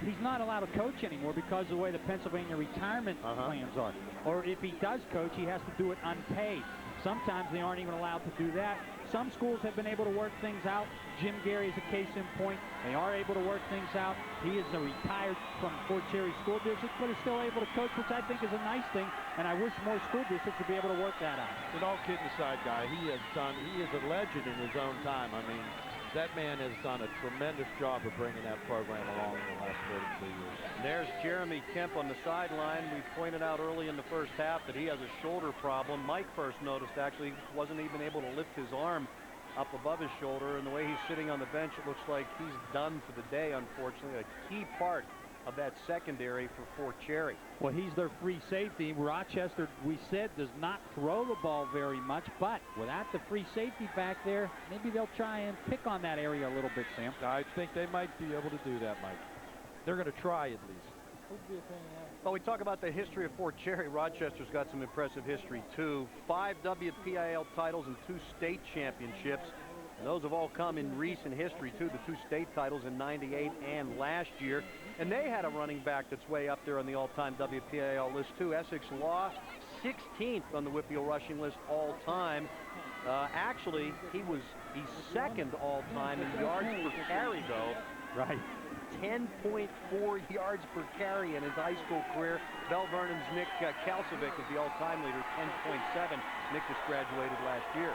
he's not allowed to coach anymore because of the way the Pennsylvania retirement plans are. Or if he does coach, he has to do it unpaid. Sometimes they aren't even allowed to do that. Some schools have been able to work things out. Jim Gary is a case in point. They are able to work things out. He is a retired from Fort Cherry School District, but is still able to coach, which I think is a nice thing, and I wish more school districts would be able to work that out. And all kidding aside, Guy, he is a legend in his own time. I mean, that man has done a tremendous job of bringing that program along in the last 32 years. And there's Jeremy Kemp on the sideline. We pointed out early in the first half that he has a shoulder problem. Mike first noticed, actually, wasn't even able to lift his arm up above his shoulder, and the way he's sitting on the bench, it looks like he's done for the day, unfortunately. A key part of that secondary for Fort Cherry. Well, he's their free safety. Rochester, we said, does not throw the ball very much, but without the free safety back there, maybe they'll try and pick on that area a little bit, Sam. I think they might be able to do that, Mike. They're going to try at least. Well, we talk about the history of Fort Cherry. Rochester's got some impressive history, too. 5 WPIAL titles and 2 state championships. And those have all come in recent history, too. The 2 state titles in '98 and last year. And they had a running back that's way up there on the all-time WPIAL list, too. Essex Law, 16th on the WPIAL rushing list all-time. Actually, he's second all-time in yards per carry, though. Right. 10.4 yards per carry in his high school career. Bell Vernon's Nick Kalsovic is the all-time leader, 10.7. Nick just graduated last year.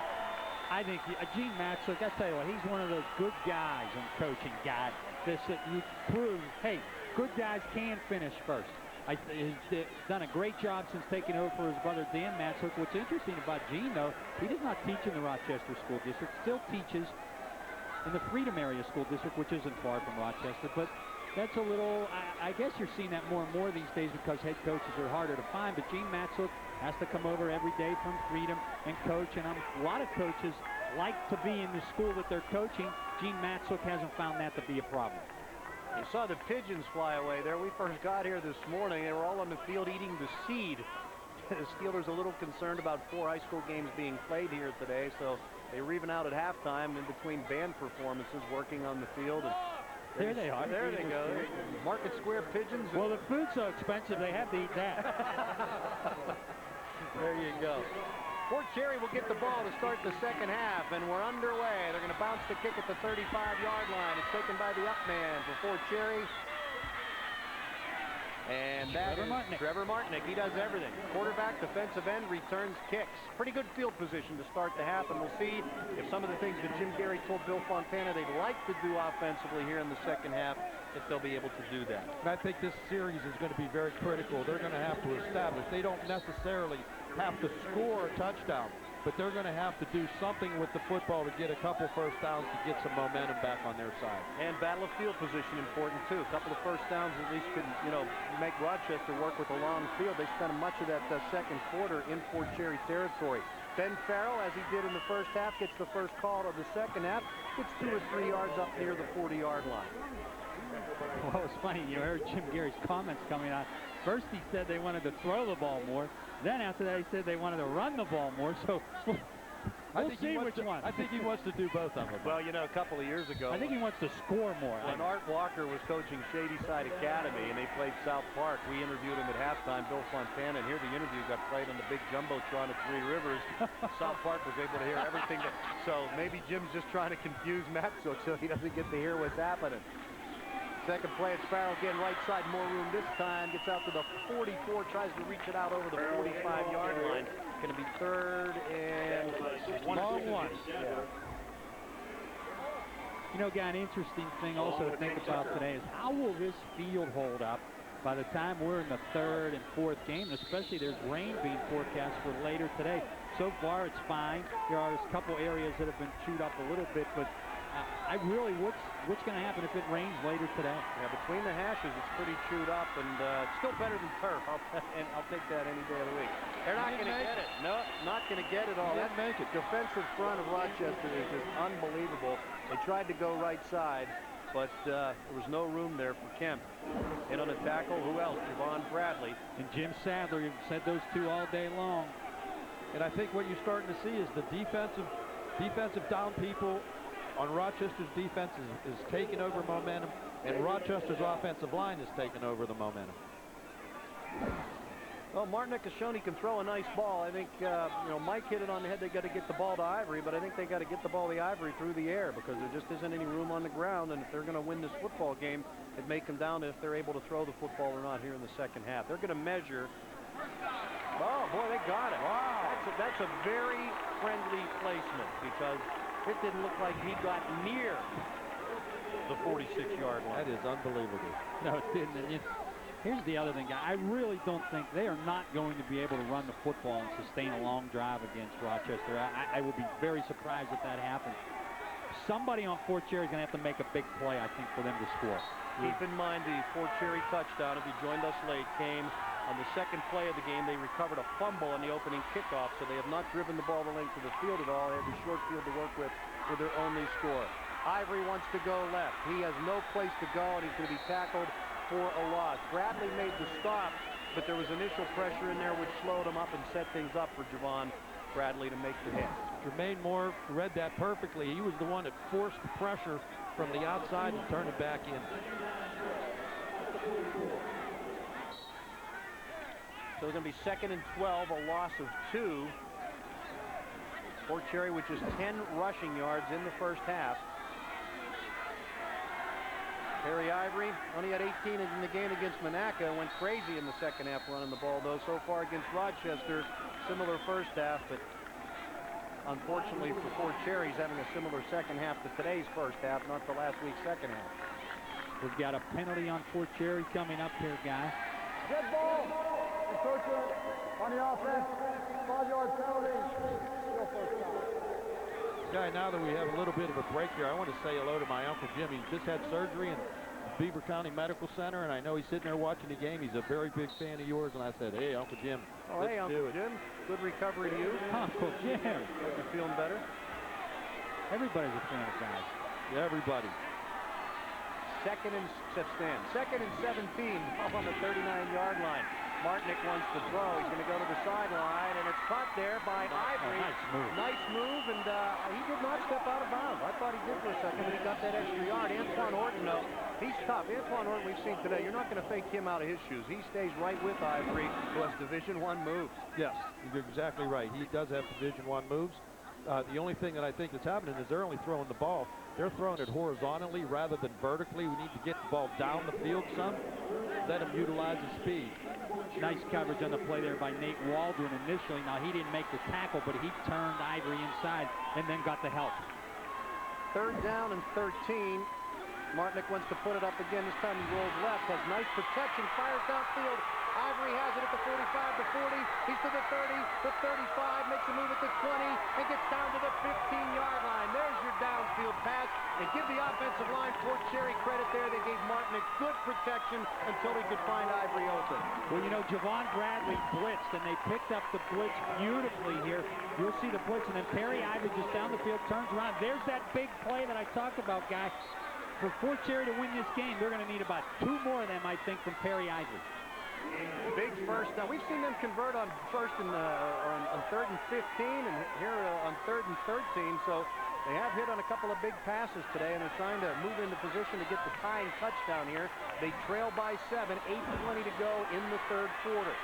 I think Gene Matzook, I tell you what, he's one of those good guys in coaching, guy. This you prove, hey, good guys can finish first. He's done a great job since taking over for his brother Dan Matzook. What's interesting about Gene, though, he does not teach in the Rochester School District. Still teaches in the Freedom Area School District, which isn't far from Rochester. But that's a little, I guess you're seeing that more and more these days because head coaches are harder to find. But Gene Matzook has to come over every day from Freedom and coach. And a lot of coaches like to be in the school that they're coaching. Gene Matzook hasn't found that to be a problem. You saw the pigeons fly away there. We first got here this morning. They were all on the field eating the seed. The Steelers a little concerned about 4 high school games being played here today, so they were even out at halftime in between band performances working on the field. And there they are. There they go. Market Square pigeons. Well, the food's so expensive, they have to eat that. There you go. Fort Cherry will get the ball to start the second half, and we're underway. They're going to bounce the kick at the 35-yard line. It's taken by the up man for Fort Cherry. And that is Trevor Martinick. He does everything. Quarterback, defensive end, returns kicks. Pretty good field position to start the half, and we'll see if some of the things that Jim Gary told Bill Fontana they'd like to do offensively here in the second half, if they'll be able to do that. And I think this series is going to be very critical. They're going to have to establish. They don't necessarily have to score a touchdown, but they're going to have to do something with the football to get a couple first downs to get some momentum back on their side. And battle of field position important too. A couple of first downs at least could, make Rochester work with a long field. They spent much of that second quarter in Fort Cherry territory. Ben Farrell, as he did in the first half, gets the first call of the second half, gets 2 or 3 yards up near the 40-yard line. Well, it's funny, you heard Jim Gary's comments coming out. First he said they wanted to throw the ball more. Then after that he said they wanted to run the ball more. So we'll see which one. I think he wants to do both of them. Well, a couple of years ago, I think he wants to score more. When Art Walker was coaching Shadyside Academy and they played South Park, we interviewed him at halftime, Bill Fontana, and here the interview got played on the big jumbotron at Three Rivers. South Park was able to hear everything. So maybe Jim's just trying to confuse Matzook so he doesn't get to hear what's happening. Second play, it's Farrell again, right side, more room this time. Gets out to the 44, tries to reach it out over the 45-yard line. Going to be 3rd and long one. Yeah. Guy, an interesting thing also to think about today is how will this field hold up by the time we're in the 3rd and 4th game, especially there's rain being forecast for later today. So far, it's fine. There are a couple areas that have been chewed up a little bit, but what's going to happen if it rains later today? Yeah, between the hashes, it's pretty chewed up, and it's still better than turf. I'll take that any day of the week. They're not going to get it. No, not going to get it all. That make it. Defensive front of Rochester is just unbelievable. They tried to go right side, but there was no room there for Kemp. And on a tackle, who else? Javon Bradley. And Jim Sadler. You've said those two all day long. And I think what you're starting to see is the defensive down people on Rochester's defense is taking over momentum. and Rochester's offensive line has taken over the momentum. Well, Martinick has shown he can throw a nice ball. I think, Mike hit it on the head. They got to get the ball to Ivory, but I think they got to get the ball to Ivory through the air because there just isn't any room on the ground. And if they're going to win this football game, it may come down to if they're able to throw the football or not here in the second half. They're going to measure. Oh, boy, they got it. Wow. That's a very friendly placement because it didn't look like he got near the 46-yard line. That is unbelievable. No, it didn't. And here's the other thing, I really don't think they are not going to be able to run the football and sustain a long drive against Rochester. I would be very surprised if that happens. Somebody on Fort Cherry is going to have to make a big play, I think, for them to score. Keep in mind the Fort Cherry touchdown, if you joined us late, came on the second play of the game. They recovered a fumble on the opening kickoff, so they have not driven the ball the length of the field at all. They have the short field to work with their only score. Ivory wants to go left. He has no place to go, and he's going to be tackled for a loss. Bradley made the stop, but there was initial pressure in there which slowed him up and set things up for Javon Bradley to make the hit. Jermaine Moore read that perfectly. He was the one that forced the pressure from the outside and turned it back in. So it's going to be 2nd and 12, a loss of 2. Fort Cherry with just 10 rushing yards in the first half. Perry Ivory only had 18 in the game against Monaca. Went crazy in the second half running the ball, though. So far against Rochester, similar first half, but unfortunately for Fort Cherry, he's having a similar second half to today's first half, not to last week's second half. We've got a penalty on Fort Cherry coming up here, guys. Dead ball. Encroachment on the offense. 5-yard penalty. Still first down. Guy, now that we have a little bit of a break here, I want to say hello to my Uncle Jim. He just had surgery in Beaver County Medical Center, and I know he's sitting there watching the game. He's a very big fan of yours, and I said, hey, Uncle Jim, oh, hey, Uncle Jim. Good recovery to you. Uncle Jim. Hope you're feeling better. Everybody's a fan of guys. Yeah, everybody. 2nd and 17 up on the 39-yard line. Martinick wants to throw. He's going to go to the sideline, and it's caught there by Ivory. Nice move, and he did not step out of bounds. I thought he did for a second, but he got that extra yard. Antoine Horton, though, he's tough. Antoine Horton, we've seen today, you're not going to fake him out of his shoes. He stays right with Ivory, who has Division I moves. Yes, you're exactly right. He does have Division I moves. The only thing that I think that's happening is they're only throwing the ball. They're throwing it horizontally rather than vertically. We need to get the ball down the field some. Let him utilize his speed. Nice coverage on the play there by Nate Waldron initially. Now, he didn't make the tackle, but he turned Ivory inside and then got the help. 3rd down and 13. Martinick wants to put it up again. This time he rolls left, has nice protection, fires downfield. Ivory has it at the 45, the 40. He's to the 30, the 35, makes a move at the 20, and gets down to the 15-yard line. There's your downfield pass. And give the offensive line Fort Cherry credit there. They gave Martinick good protection until he could find Ivory open. Well, you know, Javon Bradley blitzed, and they picked up the blitz beautifully here. You'll see the blitz, and then Perry Ivory just down the field, turns around. There's that big play that I talked about, guys. For Fort Cherry to win this game, they're going to need about 2 more of them, I think, from Perry Ivory. Big first down. We've seen them convert on 3rd and 15, and here on 3rd and 13. So they have hit on a couple of big passes today, and they're trying to move into position to get the tying touchdown here. They trail by 7, 8:20 to go in the 3rd quarter.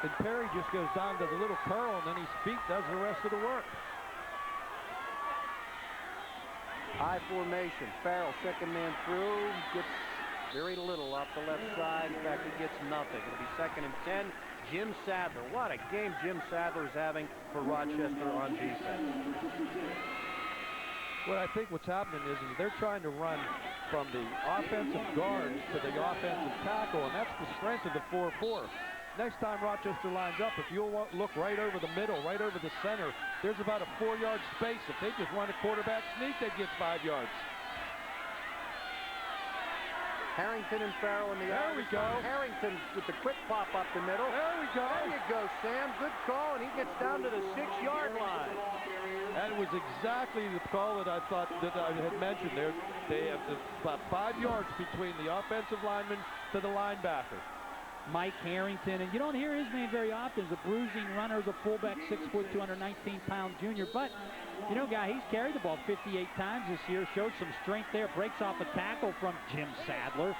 And Perry just goes down, does a little curl, and then his feet does the rest of the work. I formation. Farrell, 2nd man through, gets very little off the left side. In fact, he gets nothing. It'll be 2nd and 10. Jim Sadler. What a game Jim Sadler is having for Rochester on defense. What I think what's happening is they're trying to run from the offensive guards to the offensive tackle, and that's the strength of the 4-4. Next time Rochester lines up, if you'll look right over the middle, right over the center, there's about a 4-yard space. If they just run a quarterback sneak, they get 5 yards. Harrington and Farrell in the There we go. Harrington with the quick pop up the middle. There we go. There you go, Sam. Good call, and he gets down to the 6-yard line. And it was exactly the call that I thought that I had mentioned there. They have about 5 yards between the offensive lineman to the linebacker. Mike Harrington, and you don't hear his name very often. He's a bruising runner, as a fullback, 6 foot, 219-pound junior. But You know, Guy, he's carried the ball 58 times this year, showed some strength there, breaks off a tackle from Jim Sadler,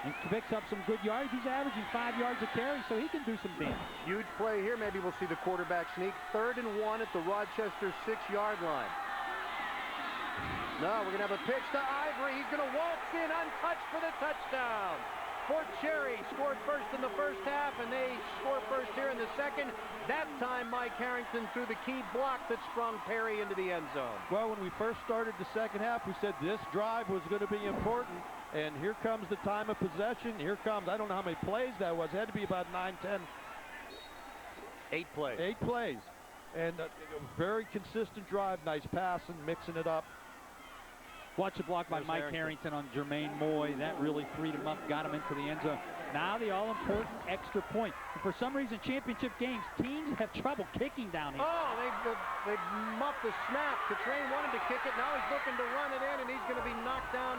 and picks up some good yards. He's averaging 5 yards a carry, so he can do some damage. Huge play here. Maybe we'll see the quarterback sneak. 3rd and 1 at the Rochester 6-yard line. No, we're going to have a pitch to Ivory. He's going to waltz in untouched for the touchdown. Fort Cherry scored first in the first half, and they score first here in the second. That time, Mike Harrington threw the key block that sprung Perry into the end zone. Well, when we first started the second half, we said this drive was going to be important. And here comes the time of possession. Here comes, I don't know how many plays that was. It had to be about 9, 10. 8 plays. 8 plays. And a very consistent drive. Nice pass and mixing it up. Watch the block by Mike Harrington on Jermaine Moy. That really freed him up, got him into the end zone. Now the all-important extra point. And for some reason, championship games, teams have trouble kicking down here. Oh, they muffed the snap. Clinching wanted to kick it. Now he's looking to run it in, and he's going to be knocked down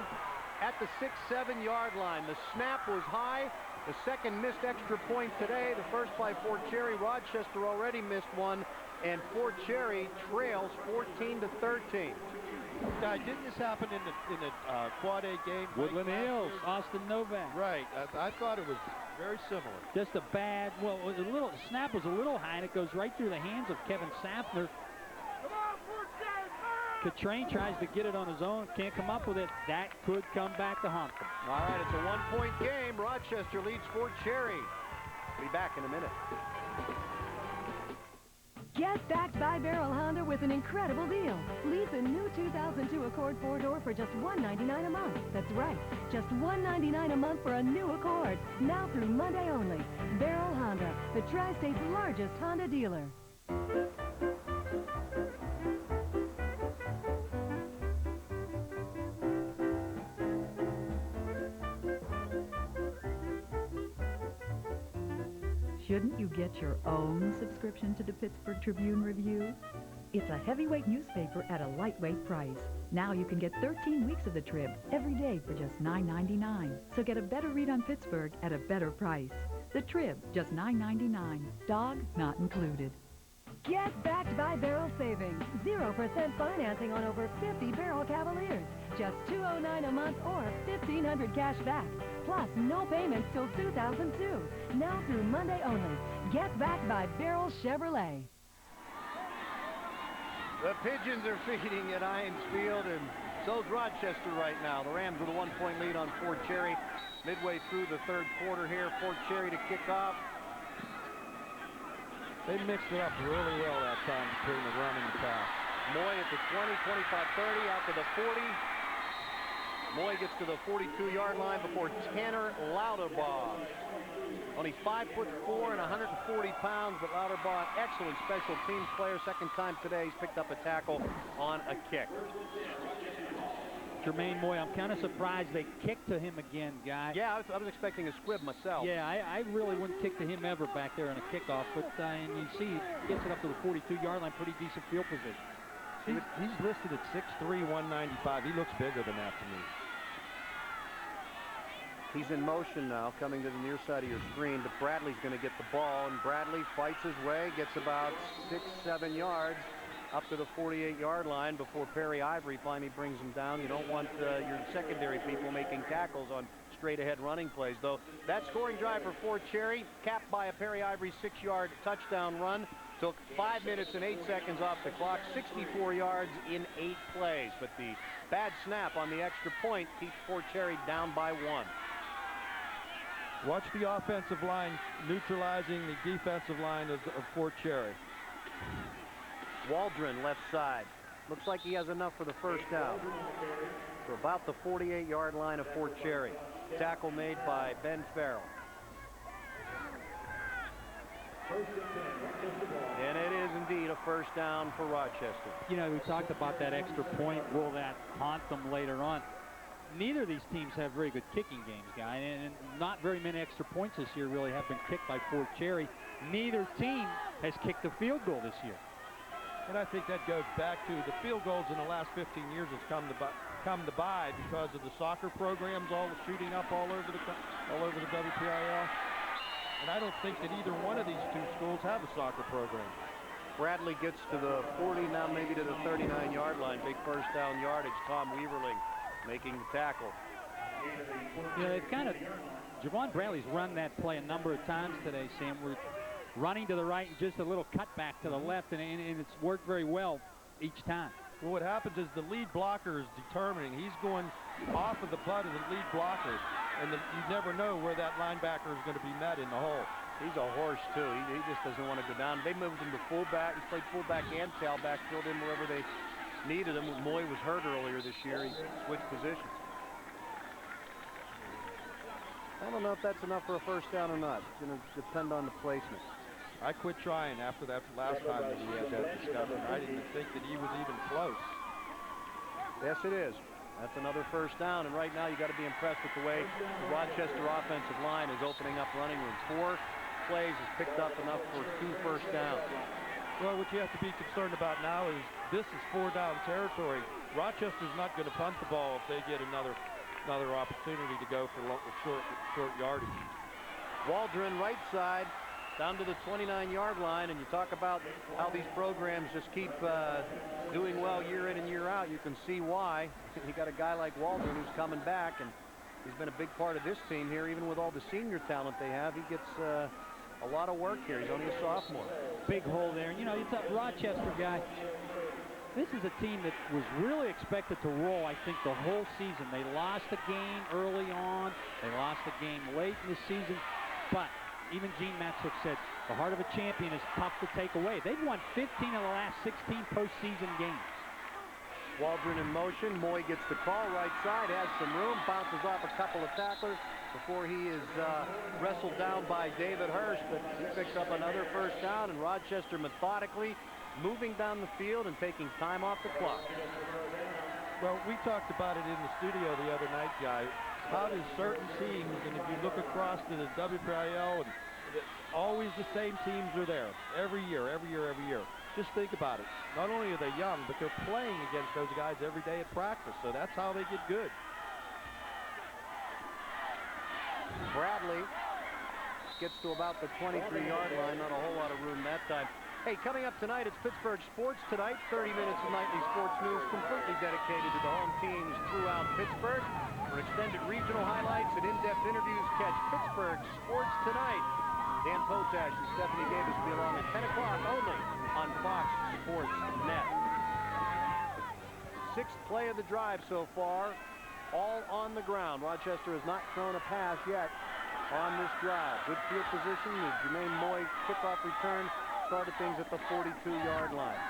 at the 6-7-yard line. The snap was high. The second missed extra point today. The first by Fort Cherry. Rochester already missed one, and Fort Cherry trails 14-13. Didn't this happen in the Quad A game? Woodland Hills, Austin Novak. Right. I thought it was very similar. Just a bad, well, the snap was a little high, and it goes right through the hands of Kevin Safner. Clinching tries to get it on his own, can't come up with it. That could come back to haunt them. All right, it's a one-point game. Rochester leads Fort Cherry. Be back in a minute. Get backed by Beryl Honda with an incredible deal. Lease a new 2002 Accord 4-door for just $199 a month. That's right, just $199 a month for a new Accord. Now through Monday only. Beryl Honda, the Tri-State's largest Honda dealer. Shouldn't you get your own subscription to the Pittsburgh Tribune Review? It's a heavyweight newspaper at a lightweight price. Now you can get 13 weeks of the Trib every day for just $9.99. So get a better read on Pittsburgh at a better price. The Trib, just $9.99. Dog not included. Get backed by Beryl Savings. 0% financing on over 50 Beryl Cavaliers. Just $209 a month or $1,500 cash back. Plus no payments till 2002. Now through Monday only. Get backed by Beryl Chevrolet. The Pigeons are feeding at Heinz Field, and so's Rochester right now. The Rams with a 1-point lead on Fort Cherry. Midway through the third quarter here, Fort Cherry to kick off. They mixed it up really well that time between the run and the pass. Moy at the 20, 25, 30, out to the 40. Moy gets to the 42-yard line before Tanner Lauterbaugh. Only 5'4" and 140 pounds, but Lauterbaugh, excellent special teams player. Second time today he's picked up a tackle on a kick. Jermaine Moy, I'm kind of surprised they kicked to him again, Guy. Yeah, I was expecting a squib myself. Yeah, I really wouldn't kick to him ever back there in a kickoff, but and you see he gets it up to the 42-yard line, pretty decent field position. He's listed at 6'3", 195. He looks bigger than that to me. He's in motion now, coming to the near side of your screen, but Bradley's going to get the ball, and Bradley fights his way, gets about 6-7 yards up to the 48-yard line before Perry Ivory finally brings him down. You don't want your secondary people making tackles on straight-ahead running plays, though. That scoring drive for Fort Cherry, capped by a Perry Ivory 6-yard touchdown run, took 5 minutes and 8 seconds off the clock, 64 yards in 8 plays. But the bad snap on the extra point keeps Fort Cherry down by 1. Watch the offensive line neutralizing the defensive line of Fort Cherry. Waldron left side. Looks like he has enough for the first down. So about the 48-yard line of Fort Cherry. Tackle made by Ben Farrell. And it is indeed a first down for Rochester. You know, we talked about that extra point. Will that haunt them later on? Neither of these teams have very good kicking games, Guy, and not very many extra points this year really have been kicked by Fort Cherry. Neither team has kicked a field goal this year. And I think that goes back to the field goals in the last 15 years has come to buy because of the soccer programs all shooting up all over the WPIAL. And I don't think that either one of these two schools have a soccer program. Bradley gets to the 40, now maybe to the 39-yard line. Big first down yardage. Tom Weaverling making the tackle. You know, they've kind of, Javon Bradley's run that play a number of times today, Sam. We're running to the right and just a little cutback to the left, and it's worked very well each time. Well, what happens is the lead blocker is determining. He's going off of the butt of the lead blocker, and you never know where that linebacker is going to be met in the hole. He's a horse, too. He just doesn't want to go down. They moved him to fullback. He's played fullback and tailback, filled in wherever they needed him. When Moy was hurt earlier this year, he switched positions. I don't know if that's enough for a first down or not. It's going to depend on the placement. I quit trying after that last time that he had that discovery. I didn't think that he was even close. Yes, it is. That's another first down, and right now you got to be impressed with the way the Rochester offensive line is opening up running room. 4 plays has picked up enough for 2 first downs. Well, what you have to be concerned about now is this is 4-down territory. Rochester's not going to punt the ball if they get another opportunity to go for short yardage. Waldron right side down to the 29-yard line, and you talk about how these programs just keep doing well year in and year out. You can see why. You got a guy like Waldron who's coming back, and he's been a big part of this team here, even with all the senior talent they have. He gets a lot of work here. He's only a sophomore. Big hole there. You know, it's a Rochester guy. This is a team that was really expected to roll, I think, the whole season. They lost a game early on. They lost a game late in the season. But even Gene Matzook said the heart of a champion is tough to take away. They've won 15 of the last 16 postseason games. Waldron in motion. Moy gets the call right side, has some room, bounces off a couple of tacklers before he is wrestled down by David Hurst. But he picks up another first down, and Rochester methodically moving down the field and taking time off the clock. Well, we talked about it in the studio the other night, Guy. How does certain teams, and if you look across to the WPIAL, and always the same teams are there every year. Just think about it. Not only are they young, but they're playing against those guys every day at practice, so that's how they get good. Bradley gets to about the 23-yard line. Not a whole lot of room that time. Hey, coming up tonight, it's Pittsburgh Sports Tonight. 30 minutes of nightly sports news completely dedicated to the home teams throughout Pittsburgh. For extended regional highlights and in-depth interviews, catch Pittsburgh Sports Tonight. Dan Potash and Stephanie Davis will be along at 10 o'clock only on Fox Sports Net. 6th play of the drive so far, all on the ground. Rochester has not thrown a pass yet on this drive. Good field position. The Jermaine Moy kickoff return started things at the 42-yard line.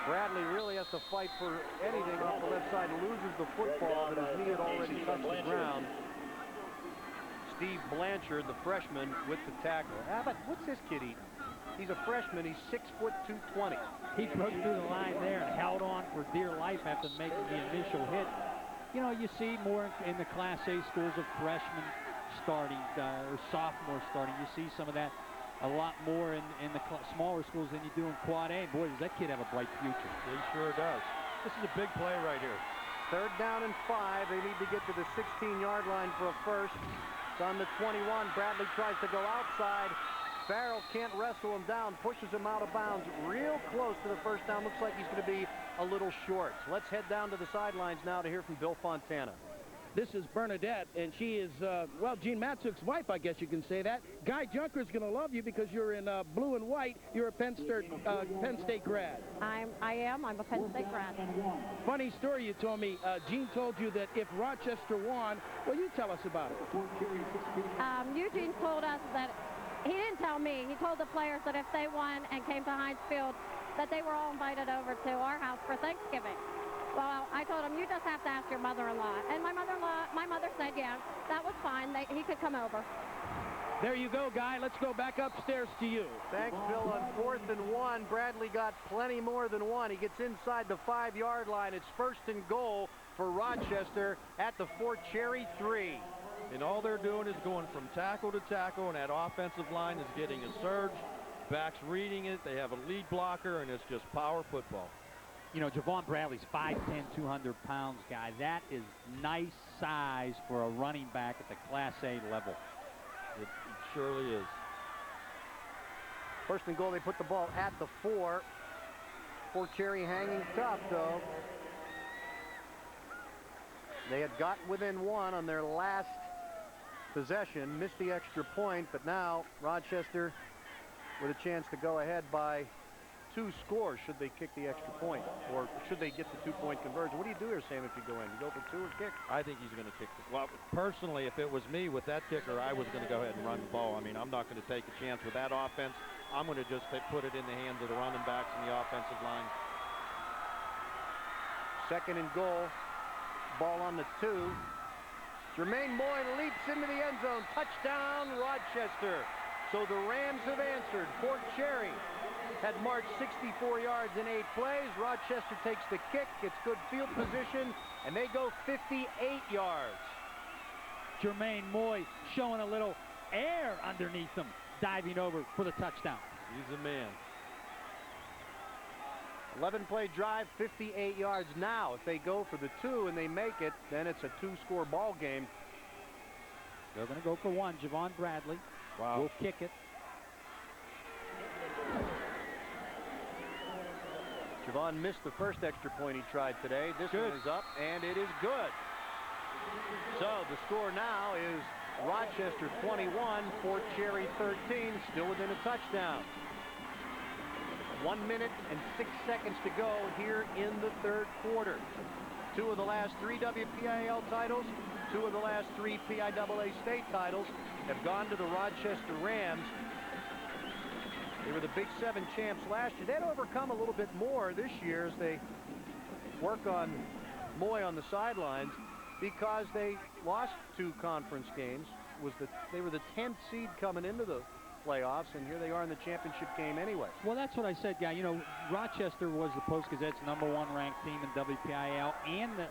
Bradley really has to fight for anything off the left side. Loses the football, but his knee had already touched the ground. Steve Blanchard, the freshman, with the tackle. But what's this kid eating? He's a freshman. He's 6 foot 220. He broke through the line there and held on for dear life after making the initial hit. You know, you see more in the Class A schools of freshmen starting or sophomore starting. You see some of that a lot more in the smaller schools than you do in Quad A. Boy, does that kid have a bright future. He sure does. This is a big play right here. 3rd down and 5. They need to get to the 16-yard line for a first. It's on the 21. Bradley tries to go outside. Farrell can't wrestle him down, pushes him out of bounds real close to the first down. Looks like he's going to be a little short. So let's head down to the sidelines now to hear from Bill Fontana. This is Bernadette, and she is, well, Gene Matzook's wife, I guess you can say that. Guy Junker's going to love you because you're in blue and white. You're a Penn State grad. I am. I'm a Penn State grad. Funny story you told me. Gene told you that if Rochester won, well, you tell us about it. Eugene told us that, he didn't tell me, he told the players that if they won and came to Heinz Field, that they were all invited over to our house for Thanksgiving. Well, I told him, you just have to ask your mother-in-law. And my mother said, yeah, that was fine. He could come over. There you go, Guy. Let's go back upstairs to you. Thanks, Bill. On 4th and 1, Bradley got plenty more than one. He gets inside the 5-yard line. It's 1st and goal for Rochester at the Fort Cherry 3. And all they're doing is going from tackle to tackle, and that offensive line is getting a surge. Backs reading it. They have a lead blocker, and it's just power football. You know, Javon Bradley's 5'10", 200 pounds guy. That is nice size for a running back at the Class A level. It surely is. First and goal, they put the ball at the 4. Fort Cherry hanging tough, though. They had got within 1 on their last possession, missed the extra point, but now Rochester with a chance to go ahead by 2 scores should they kick the extra point, or should they get the 2-point conversion. What do you do here, Sam, if you go in? You go for 2 or kick? I think he's going to kick. Well, personally, if it was me with that kicker, I was going to go ahead and run the ball. I mean, I'm not going to take a chance with that offense. I'm going to just put it in the hands of the running backs and the offensive line. Second and goal. Ball on the 2. Jermaine Moy leaps into the end zone. Touchdown, Rochester. So the Rams have answered. Fort Cherry had marched 64 yards in 8 plays. Rochester takes the kick. It's good field position, and they go 58 yards. Jermaine Moy showing a little air underneath him, diving over for the touchdown. He's a man. 11-play drive, 58 yards. Now, if they go for the 2 and they make it, then it's a 2-score ball game. They're going to go for 1. Javon Bradley will kick it. Javon missed the first extra point he tried today. This one is up, and it is good. So the score now is Rochester 21, Fort Cherry 13, still within a touchdown. 1 minute and 6 seconds to go here in the third quarter. 2 of the last 3 WPIAL titles, 2 of the last 3 PIAA state titles have gone to the Rochester Rams. They were the Big 7 champs last year. They'd overcome a little bit more this year as they work on Moy on the sidelines because they lost 2 conference games. They were the 10th seed coming into the playoffs, and here they are in the championship game anyway. Well, that's what I said, Guy. You know, Rochester was the Post-Gazette's #1 ranked team in WPIAL and the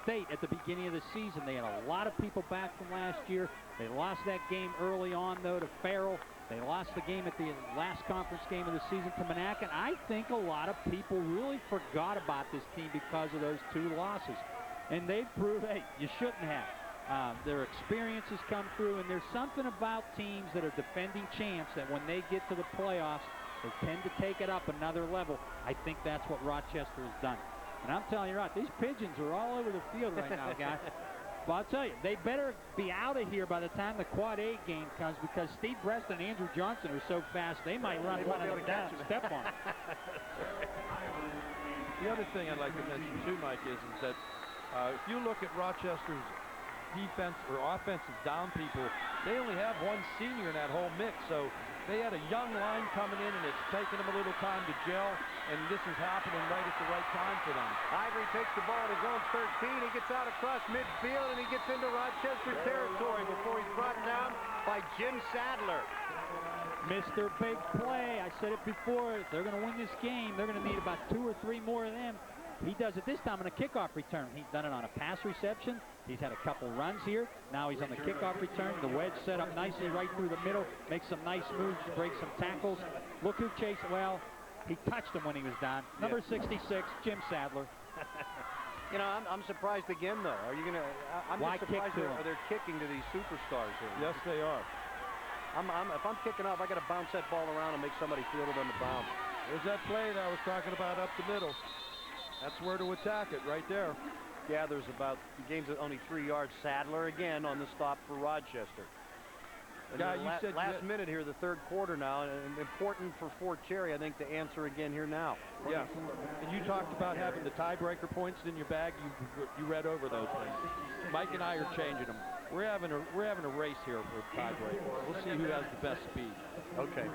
state at the beginning of the season. They had a lot of people back from last year. They lost that game early on, though, to Farrell. They lost the game at the last conference game of the season to Monacan. I think a lot of people really forgot about this team because of those 2 losses. And they've proved, hey, you shouldn't have. Their experiences come through, and there's something about teams that are defending champs that when they get to the playoffs, they tend to take it up another level. I think that's what Rochester has done. And I'm telling you right, these pigeons are all over the field right now, guys. But I'll tell you, they better be out of here by the time the Quad A game comes, because Steve Breast and Andrew Johnson are so fast, they might run one of them down and step on it. The other thing I'd like to mention too, Mike, is that if you look at Rochester's defense or offensive down people, they only have 1 senior in that whole mix. So they had a young line coming in, and it's taken them a little time to gel, and this is happening right at the right time for them. Ivory takes the ball at his own 13. He gets out across midfield, and he gets into Rochester territory before he's brought down by Jim Sadler. Mr. Big Play. I said it before. If they're going to win this game, they're going to need about 2 or 3 more of them. He does it this time on a kickoff return. He's done it on a pass reception. He's had a couple runs here. Now he's on the kickoff return. The wedge set up nicely right through the middle. Makes some nice moves, breaks some tackles. Look who chased. Well, he touched him when he was down. Number 66, Jim Sadler. You know, I'm surprised again, though. Are you going to? I'm Why just surprised kick to him? they're kicking to these superstars here. Yes, they are. If I'm kicking off, I got to bounce that ball around and make somebody field it on the bounce. There's that play that I was talking about up the middle. That's where to attack it, right there. Yeah, there's about, the game's at only 3 yards. Sadler again on the stop for Rochester. And Yeah, the you said last minute here, the third quarter now, and important for Fort Cherry, I think, to answer again here now. Yeah, and you talked about having the tiebreaker points in your bag. You read over those things. Mike and I are changing them. We're having a race here for tiebreaker. We'll see who has the best speed. Okay.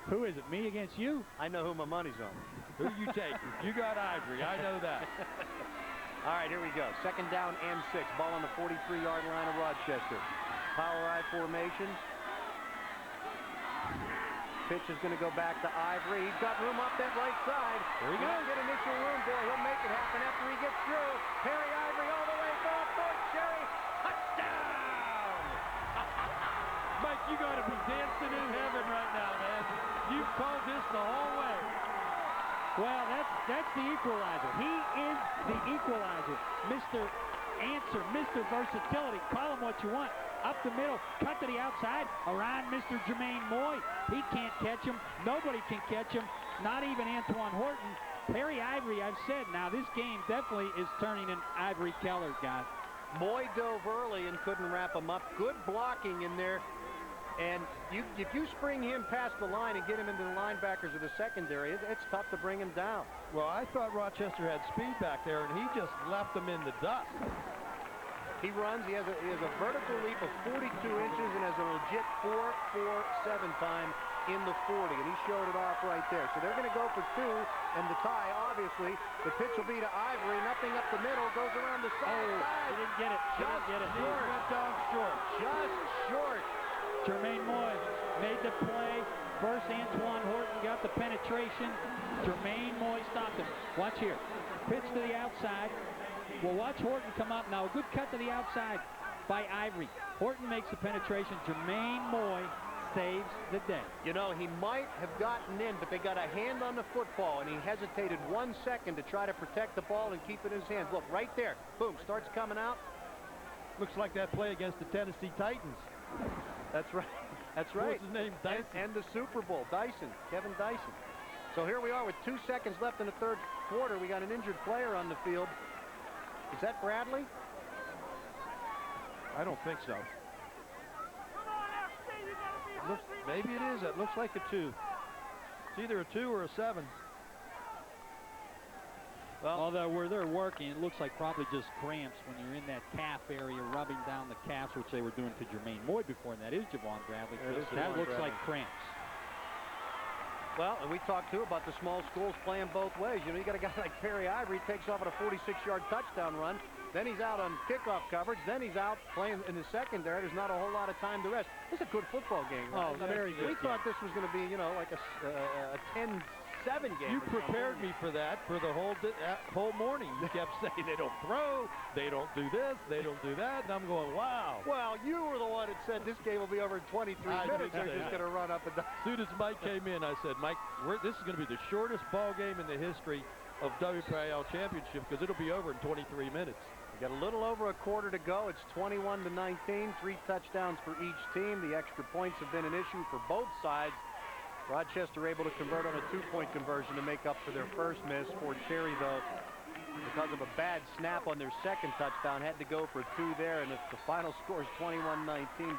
Who is it, me against you? I know who my money's on. Who you take? You got Ivory. I know that. All right, here we go. Second down and 6. Ball on the 43-yard line of Rochester. Power I formation. Pitch is going to go back to Ivory. He's got room up that right side. There he goes. Get initial room, boy. He'll make it happen after he gets through. Perry Ivory all the way for Fort Cherry. Touchdown! Mike, you got to be dancing in heaven right now, man. You've called this the whole way. Well, that's the equalizer. He is the equalizer. Mr. answer, Mr. Versatility. Call him what you want. Up the middle, cut to the outside, around Mr. Jermaine Moy. He can't catch him. Nobody can catch him, not even Antoine Horton. Perry Ivory, I've said, now this game definitely is turning in Ivory Keller, guys. Moy dove early and couldn't wrap him up. Good blocking in there. And if you spring him past the line and get him into the linebackers of the secondary, it's tough to bring him down. Well, I thought Rochester had speed back there, and he just left them in the dust. He runs. He has a vertical leap of 42 inches and has a legit 4.47 time in the 40, and he showed it off right there. So they're going to go for two, and the tie, obviously. The pitch will be to Ivory. Nothing up the middle. Goes around the side. Oh, he didn't get it. Just short. Went down short. Just short. Jermaine Moy made the play. First, Antoine Horton got the penetration. Jermaine Moy stopped him. Watch here. Pitch to the outside. Well, watch Horton come up now. A good cut to the outside by Ivory. Horton makes the penetration. Jermaine Moy saves the day. You know, he might have gotten in, but they got a hand on the football, and he hesitated 1 second to try to protect the ball and keep it in his hands. Look, right there. Boom, starts coming out. Looks like that play against the Tennessee Titans. That's right. That's right. What's his name? Dyson. And the Super Bowl. Dyson. Kevin Dyson. So here we are with 2 seconds left in the third quarter. We got an injured player on the field. Is that Bradley? I don't think so. Maybe it is. It looks like a 2. It's either a 2 or a 7. Well, where they're working, it looks like probably just cramps when you're in that calf area, rubbing down the calves, which they were doing to Jermaine Moy before, and that is Javon Bradley. That looks like cramps. Well, and we talked, too, about the small schools playing both ways. You know, you got a guy like Perry Ivory, takes off at a 46-yard touchdown run. Then he's out on kickoff coverage. Then he's out playing in the secondary. There's not a whole lot of time to rest. This is a good football game. Right? Oh, very good. We thought this was going to be, you know, like a 10-7 game. You prepared me for that for the whole morning. You kept saying they don't throw, they don't do this, they don't do that, and I'm going, wow. Well, you were the one that said this game will be over in 23 minutes. They're just going to run up and down. As soon as Mike came in, I said, Mike, this is going to be the shortest ball game in the history of WPIAL championship because it'll be over in 23 minutes. We got a little over a quarter to go. It's 21-19, 3 touchdowns for each team. The extra points have been an issue for both sides. Rochester able to convert on a 2-point conversion to make up for their first miss. Fort Cherry, though, because of a bad snap on their second touchdown, had to go for 2 there. And if the final score is 21-19,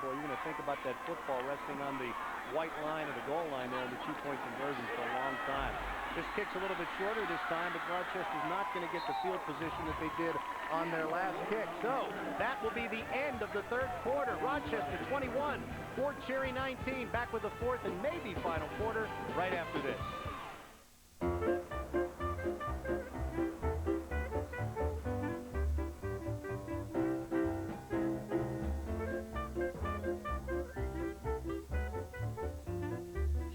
boy, you're going to think about that football resting on the white line of the goal line there in the 2-point conversion for a long time. This kick's a little bit shorter this time, but Rochester's not going to get the field position that they did on their last kick. So that will be the end of the third quarter. Rochester 21, Fort Cherry 19. Back with the fourth and maybe final quarter right after this.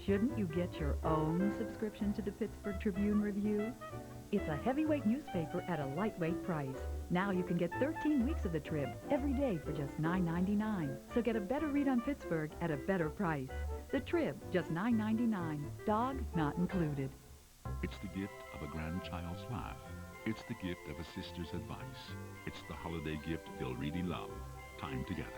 Shouldn't you get your own subscription to the Pittsburgh Tribune Review? It's a heavyweight newspaper at a lightweight price. Now you can get 13 weeks of the Trib every day for just $9.99. So get a better read on Pittsburgh at a better price. The Trib, just $9.99. Dog not included. It's the gift of a grandchild's laugh. It's the gift of a sister's advice. It's the holiday gift they'll really love. Time together.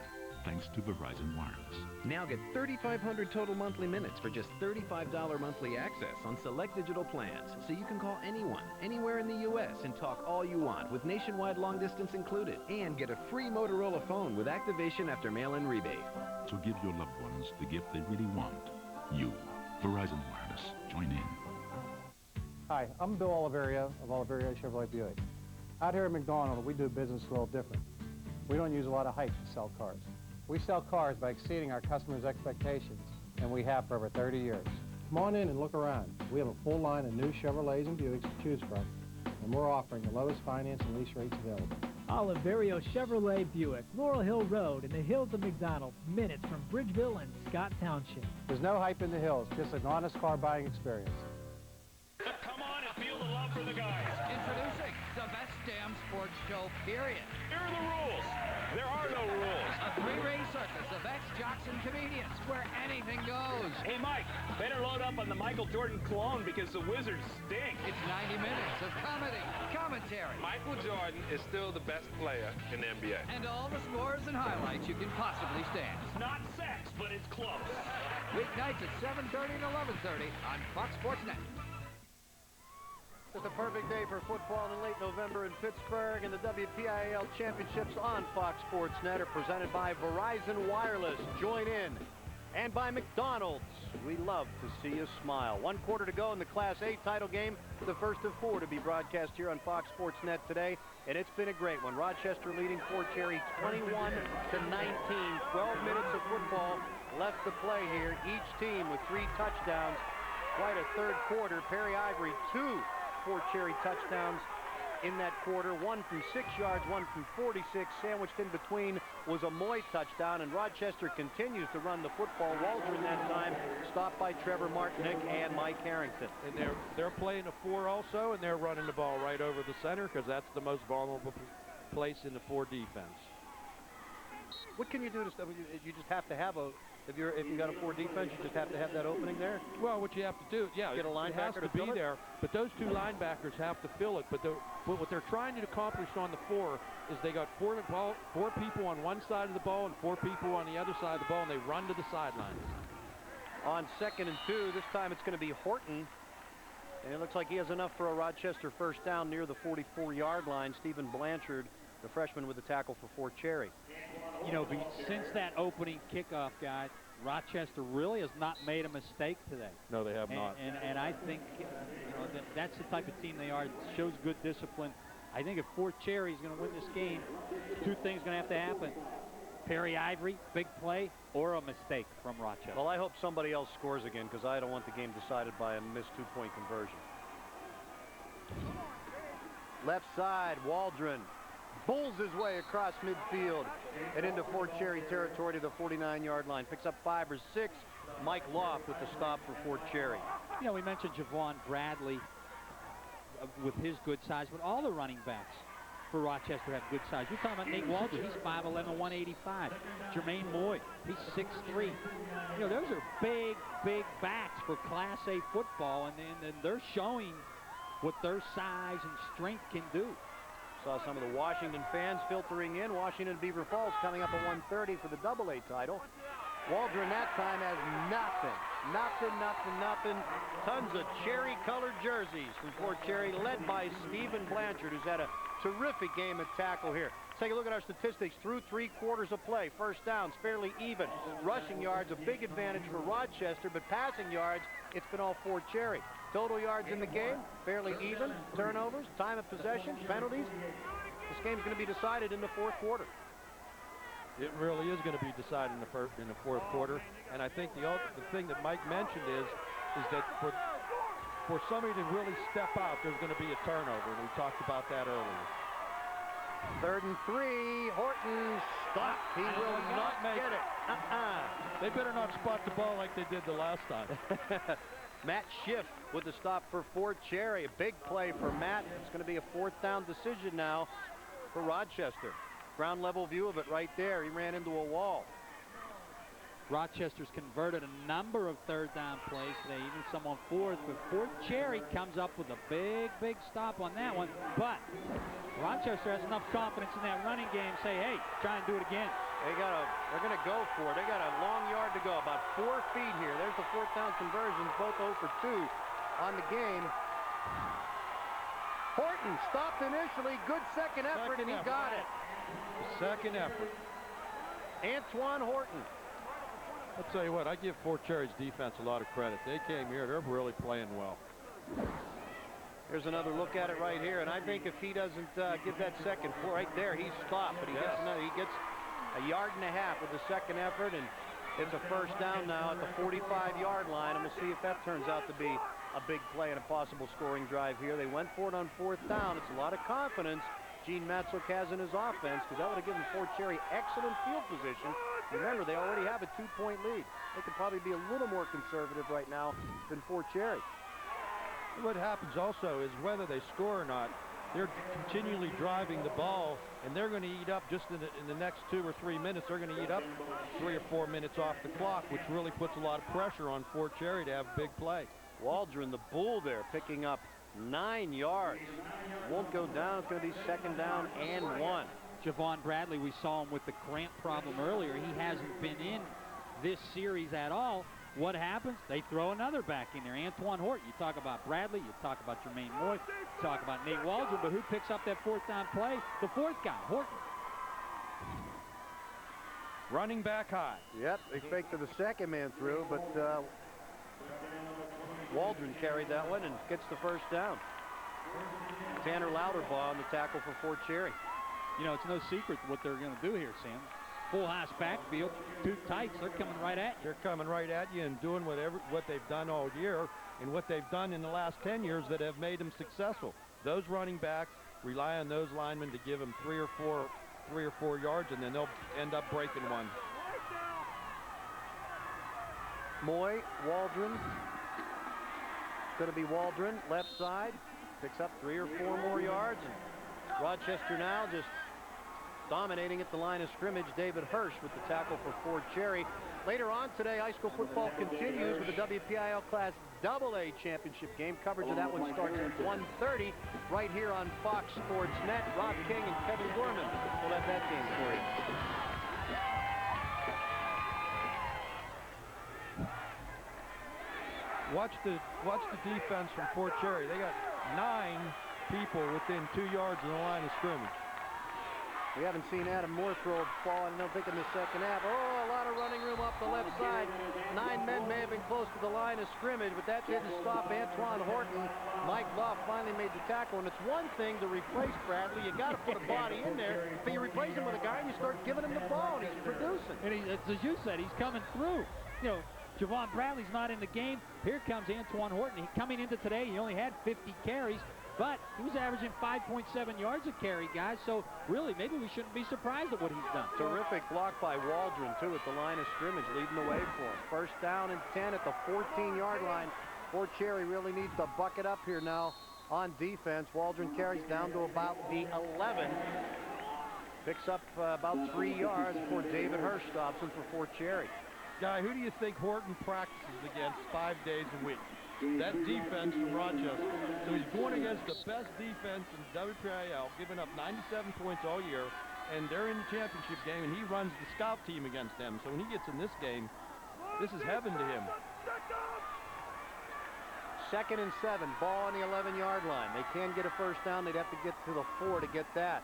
Thanks to Verizon Wireless. Now get 3,500 total monthly minutes for just $35 monthly access on select digital plans, so you can call anyone, anywhere in the U.S. and talk all you want with nationwide long distance included. And get a free Motorola phone with activation after mail-in rebate. So give your loved ones the gift they really want. You. Verizon Wireless. Join in. Hi, I'm Bill Oliveria of Oliveria Chevrolet Buick. Out here at McDonald, we do business a little different. We don't use a lot of hype to sell cars. We sell cars by exceeding our customers' expectations, and we have for over 30 years. Come on in and look around. We have a full line of new Chevrolets and Buicks to choose from, and we're offering the lowest finance and lease rates available. Oliverio Chevrolet Buick, Laurel Hill Road in the hills of McDonald, minutes from Bridgeville and Scott Township. There's no hype in the hills, just an honest car buying experience. Come on and feel the love for the guys. Introducing the best damn sports show, period. Here are the rules. There are no rules. The three-ring circus of ex-jocks and comedians where anything goes. Hey, Mike, better load up on the Michael Jordan cologne because the Wizards stink. It's 90 minutes of comedy, commentary. Michael Jordan is still the best player in the NBA. And all the scores and highlights you can possibly stand. It's not sex, but it's close. Weeknights at 7:30 and 11:30 on Fox Sports Net. It's a perfect day for football in late November in Pittsburgh, and the WPIAL Championships on Fox Sports Net are presented by Verizon Wireless. Join in. And by McDonald's. We love to see you smile. 1 quarter to go in the Class A title game, the first of 4 to be broadcast here on Fox Sports Net today, and it's been a great one. Rochester leading Fort Cherry 21-19. 12 minutes of football left to play here. Each team with 3 touchdowns. Quite a third quarter. Perry Ivory, 2 Fort Cherry touchdowns in that quarter. 1 from 6 yards, 1 from 46. Sandwiched in between was a Moy touchdown, and Rochester continues to run the football. Waldron that time stopped by Trevor Martinick and Mike Harrington. And they're playing a 4 also, and they're running the ball right over the center because that's the most vulnerable place in the 4 defense. What can you do to stop? You just have to have a. If you got a 4 defense, you just have to have that opening there. Well, what you have to do, yeah, get a linebacker it has to be there, but those 2 linebackers have to fill it. But what they're trying to accomplish on the 4 is they got 4 people on one side of the ball and 4 people on the other side of the ball, and they run to the sidelines. On 2nd and 2, this time it's going to be Horton, and it looks like he has enough for a Rochester first down near the 44-yard line. Stephen Blanchard, the freshman, with the tackle for Fort Cherry. You know, since that opening kickoff, guys, Rochester really has not made a mistake today. No, they have not. And I think, you know, that's the type of team they are. It shows good discipline. I think if Fort Cherry is going to win this game, 2 things going to have to happen. Perry Ivory, big play, or a mistake from Rochester. Well, I hope somebody else scores again because I don't want the game decided by a missed 2-point conversion. Left side, Waldron pulls his way across midfield and into Fort Cherry territory to the 49-yard line. Picks up 5 or 6. Mike Loft with the stop for Fort Cherry. You know, we mentioned Javon Bradley with his good size, but all the running backs for Rochester have good size. You're talking about Nate Waldron, he's 5'11", 185. Jermaine Moy, he's 6'3". You know, those are big, big backs for Class A football, and they're showing what their size and strength can do. Saw some of the Washington fans filtering in. Washington Beaver Falls coming up at 1:30 for the AA title. Waldron that time has nothing. Tons of cherry-colored jerseys from Fort Cherry, led by Stephen Blanchard, who's had a terrific game at tackle here. Let's take a look at our statistics through 3 quarters of play. First downs, fairly even. Rushing yards, a big advantage for Rochester, but passing yards, it's been all Fort Cherry. Total yards in the game, fairly even. Turnovers, time of possession, penalties. This game's going to be decided in the 4th quarter. It really is going to be decided in the 4th quarter. And I think the thing that Mike mentioned is that for somebody to really step out, there's going to be a turnover, and we talked about that earlier. 3rd and 3. Horton stopped. He will not get it. They better not spot the ball like they did the last time. Matt Schiff with the stop for Fort Cherry. A big play for Matt. It's going to be a 4th down decision now for Rochester. Ground level view of it right there. He ran into a wall. Rochester's converted a number of 3rd down plays today, even some on 4th, but Fort Cherry comes up with a big stop on that one. But Rochester has enough confidence in that running game to say, hey, try and do it again. They're going to go for it. They got a long yard to go, about 4 feet here. There's the 4th down conversions, both 0 for 2 on the game. Horton stopped initially. Good second effort, and he got it. Second effort. Antoine Horton. I'll tell you what, I give Fort Cherry's defense a lot of credit. They came here, they're really playing well. Here's another look at it right here, and I think if he doesn't give that second right there, he's stopped. But he gets a yard and a half with the second effort, and it's a first down now at the 45-yard line, and we'll see if that turns out to be a big play and a possible scoring drive here. They went for it on 4th down. It's a lot of confidence Gene Matzuk has in his offense, because that would have given Fort Cherry excellent field position. Remember, they already have a 2-point lead. They could probably be a little more conservative right now than Fort Cherry. What happens also is whether they score or not, they're continually driving the ball, and they're going to eat up just in the next 2 or 3 minutes. They're going to eat up 3 or 4 minutes off the clock, which really puts a lot of pressure on Fort Cherry to have a big play. Waldron, the bull there, picking up 9 yards. Won't go down. It's going to be 2nd down and 1. Javon Bradley, we saw him with the cramp problem earlier. He hasn't been in this series at all. What happens? They throw another back in there. Antoine Horton. You talk about Bradley. You talk about Jermaine Moy. You talk about Nate Waldron. But who picks up that 4th down play? The 4th guy, Horton. Running back high. Yep, they fake to the 2nd man through, but Waldron carried that one and gets the 1st down. Tanner Louderbaugh on the tackle for Fort Cherry. You know, it's no secret what they're going to do here, Sam. Full house backfield, 2 tights, they're coming right at you. They're coming right at you and doing what they've done all year and what they've done in the last 10 years that have made them successful. Those running backs rely on those linemen to give them 3 or 4 yards, and then they'll end up breaking one. Moy, Waldron. It's going to be Waldron, left side. Picks up 3 or 4 more yards. And Rochester now just dominating at the line of scrimmage. David Hirsch with the tackle for Fort Cherry. Later on today, high school football continues with the WPIAL Class AA championship game. Coverage of that one starts at 1:30 right here on Fox Sports Net. Rob King and Kevin Gorman will have that game for you. Watch the defense from Fort Cherry. They got 9 people within 2 yards of the line of scrimmage. We haven't seen Adam Moore throw a ball, I don't think, in the 2nd half. Oh, a lot of running room up the left side. 9 men may have been close to the line of scrimmage, but that didn't stop Antoine Horton. Mike Goff finally made the tackle, and it's one thing to replace Bradley. You got to put a body in there, but you replace him with a guy and you start giving him the ball, and he's producing. And as you said, he's coming through. You know, Javon Bradley's not in the game. Here comes Antoine Horton. Coming into today, he only had 50 carries. But he was averaging 5.7 yards a carry, guys. So really, maybe we shouldn't be surprised at what he's done. Terrific block by Waldron, too, at the line of scrimmage, leading the way for him. 1st down and 10 at the 14-yard line. Fort Cherry really needs to bucket up here now on defense. Waldron carries down to about the 11. Picks up about 3 yards before David Hirsch stops him for Fort Cherry. Guy, who do you think Horton practices against 5 days a week? That defense from Rochester. So he's going against the best defense in WPIAL, giving up 97 points all year, and they're in the championship game, and he runs the scout team against them. So when he gets in this game, this is heaven to him. 2nd and 7, ball on the 11-yard line. They can get a 1st down. They'd have to get to the 4 to get that.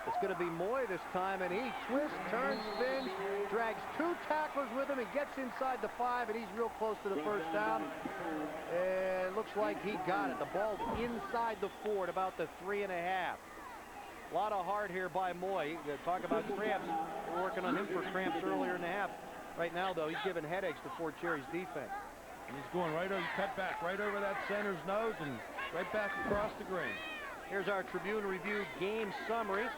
It's going to be Moy this time, and he twists, turns, spins, drags 2 tacklers with him and gets inside the 5, and he's real close to the 1st down. And it looks like he got it. The ball's inside the 4 at about the 3.5. A lot of heart here by Moy. Talk about cramps. We're working on him for cramps earlier in the half. Right now, though, he's giving headaches to Fort Cherry's defense. And he's going right over, cut back right over that center's nose and right back across the grain. Here's our Tribune Review game summary.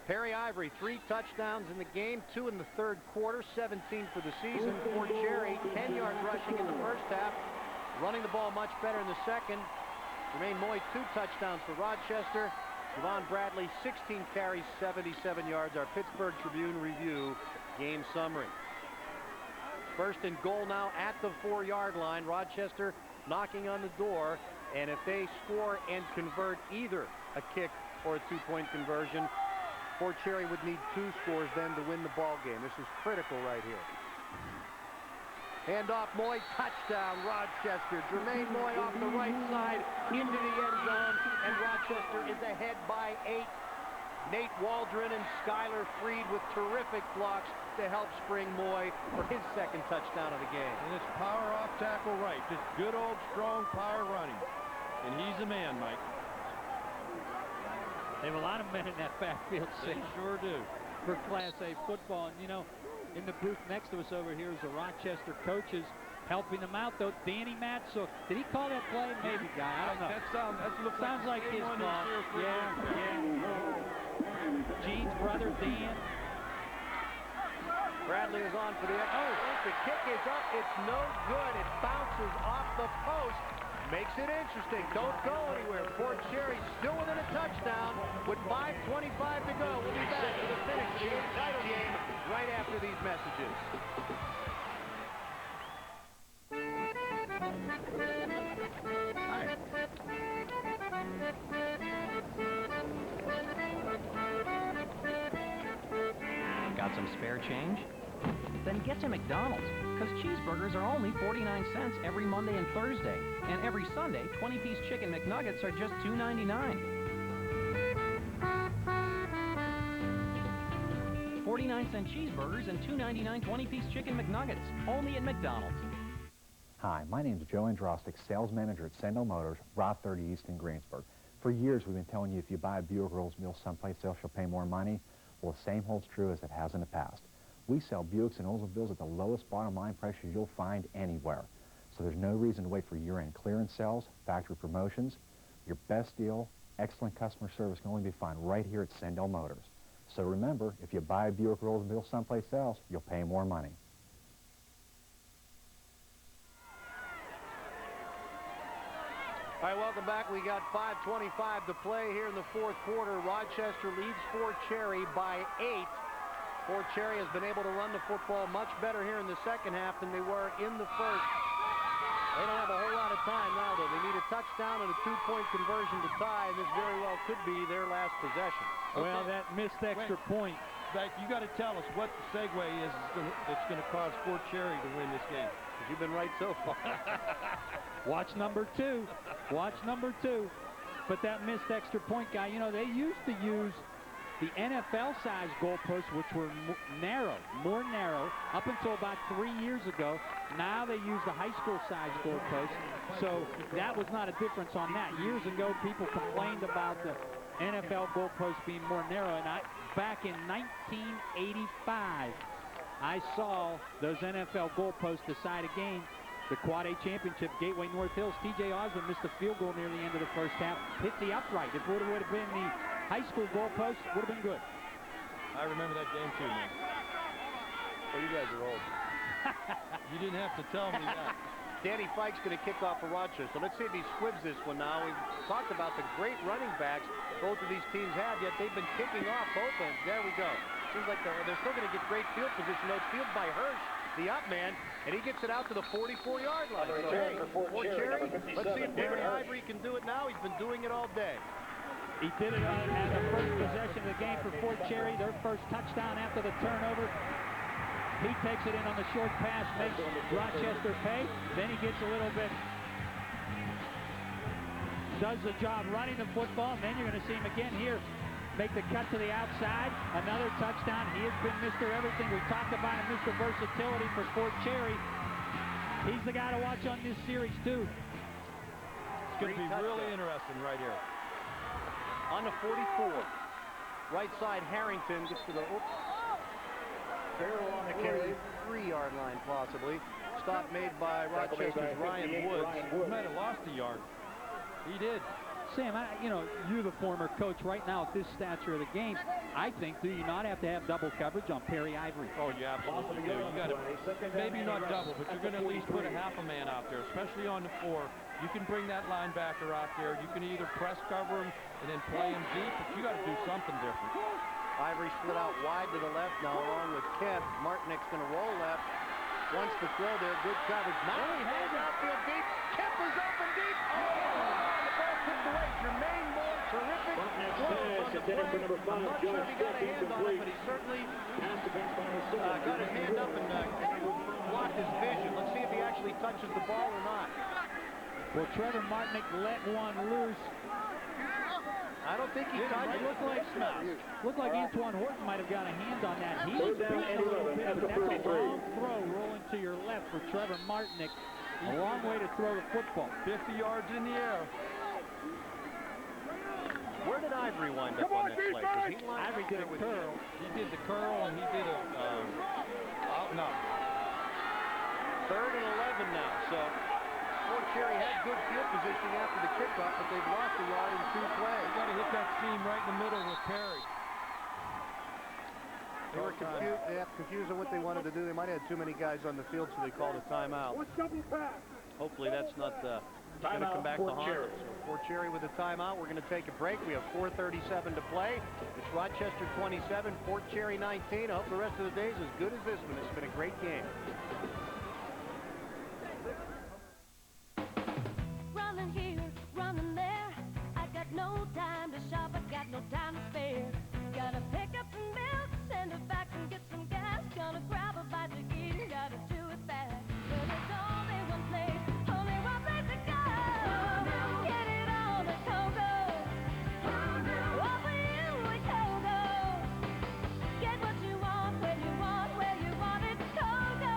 Perry Ivory, 3 touchdowns in the game, 2 in the 3rd quarter, 17 for the season. Fort Cherry, 10 yards rushing in the 1st half, running the ball much better in the 2nd. Jermaine Moy, 2 touchdowns for Rochester. Javon Bradley, 16 carries, 77 yards. Our Pittsburgh Tribune Review game summary. 1st and goal now at the 4-yard line. Rochester knocking on the door, and if they score and convert either a kick or a 2-point conversion, Fort Cherry would need 2 scores then to win the ball game. This is critical right here. Hand off, Moy, touchdown, Rochester. Jermaine Moy off the right side into the end zone, and Rochester is ahead by 8. Nate Waldron and Skylar Freed with terrific blocks to help spring Moy for his 2nd touchdown of the game. And it's power off tackle right. Just good old strong power running. And he's a man, Mike. They have a lot of men in that backfield. They sure do. For Class A football. And, you know, in the booth next to us over here is the Rochester coaches helping them out, though. Danny Matsook. Did he call that play? Maybe, guy. I don't know. That looks sounds like his call. Yeah. Gene's brother, Dan. Bradley is on for the extra point. The kick is up. It's no good. It bounces off the post. Makes it interesting. Don't go anywhere. Fort Cherry still within a touchdown with 5:25 to go. We'll be back to the finish of the title game right after these messages. Got some spare change? Then get to McDonald's, because cheeseburgers are only 49 cents every Monday and Thursday. And every Sunday, 20-piece chicken McNuggets are just $2.99. 49-cent cheeseburgers and $2.99 20-piece chicken McNuggets, only at McDonald's. Hi, my name is Joe Androstic, sales manager at Sandal Motors, Route 30 East in Greensburg. For years, we've been telling you if you buy a Buick or Oldsmobile someplace else, you'll pay more money. Well, the same holds true as it has in the past. We sell Buicks and Oldsmobiles at the lowest bottom line prices you'll find anywhere. So there's no reason to wait for year-end clearance sales, factory promotions. Your best deal, excellent customer service can only be found right here at Sandal Motors. So remember, if you buy a Buick or Oldsmobile someplace else, you'll pay more money. All right, welcome back. We got 5:25 to play here in the fourth quarter. Rochester leads Fort Cherry by 8. Fort Cherry has been able to run the football much better here in the second half than they were in the first. They don't have a whole lot of time now, though. They need a touchdown and a two-point conversion to tie, and this very well could be their last possession. Well, that missed extra point. You got to tell us what the segue is that's going to cause Fort Cherry to win this game. You've been right so far. Watch number 2. Watch number 2. But that missed extra point guy, you know, they used to use the NFL-sized goalposts, which were more narrow, up until about 3 years ago. Now they use the high school-sized goalposts, so that was not a difference on that. Years ago, people complained about the NFL goalposts being more narrow, and back in 1985, I saw those NFL goalposts decide a game. The Quad A Championship, Gateway North Hills. T.J. Osborne missed a field goal near the end of the first half. Hit the upright. If it would have been the high school goalpost, would have been good. I remember that game too, man. Well, you guys are old. You didn't have to tell me that. Danny Fike's going to kick off for Rochester. Let's see if he squibs this one now. We've talked about the great running backs both of these teams have, yet they've been kicking off both ends. There we go. Seems like they're still going to get great field position. Though it's fielded by Hirsch, the up man, and he gets it out to the 44-yard line. So, hey, Fort Cherry, let's see if Danny Ivory can do it now. He's been doing it all day. He did it on the first possession of the game for Fort Cherry, their first touchdown after the turnover. He takes it in on the short pass, makes Rochester pay. Then he gets a little bit, does the job running the football, and then you're going to see him again here. Make the cut to the outside, another touchdown. He has been Mr. Everything. We talked about him, Mr. Versatility for Fort Cherry. He's the guy to watch on this series, too. It's going to be really interesting right here. On the 44, right side, Harrington gets to the, on the carry, 3-yard line possibly. Stop made by Rochester's Ryan Woods. He might have lost a yard. He did. Sam, you're the former coach right now at this stature of the game. I think, do you not have to have double coverage on Perry Ivory? Oh, you absolutely do. You got to, maybe not double, but you're going to at least put a half a man out there, especially on the 4. You can bring that linebacker out there. You can either press cover him and then play him deep, but you got to do something different. Ivory split out wide to the left now along with Kemp. Martinick's going to roll left. Wants to throw there. Good coverage. Now he has outfield deep. Kemp is open deep. The ball tipped away. Jermaine Moore, terrific throw on the play. I'm not sure if he got a hand on it, but he certainly got his hand up and blocked his vision. Let's see if he actually touches the ball or not. Well, Trevor Martinick let one loose. I don't think he touched it. Looked like Antoine Horton might have got a hand on that. He was beaten a little bit, but that's a long throw rolling to your left for Trevor Martinick. A long way to throw the football. 50 yards in the air. Where did Ivory wind up on that play? Ivory did a curl. He did the curl, and he did a out and up. 3rd and 11 now. So Fort Cherry had good field positioning after the kickoff, but they've lost a yard in 2 plays. You got to hit that seam right in the middle with Perry. They were confused on what they wanted to do. They might have had too many guys on the field, so they called a timeout. Hopefully that's not It's going to come back to haunt them. So Fort Cherry with a timeout. We're going to take a break. We have 4:37 to play. It's Rochester 27, Fort Cherry 19. I hope the rest of the day is as good as this one. It's been a great game. Running here, running there. I got no time to shop. I got no time to spare. Gotta pick up some milk, send it back and get some gas. Gonna grab a bite to eat, gotta do it fast. But it's only one place to go. Get it on the Togo. Over you with Togo. Get what you want, when you want, where you want it. Togo.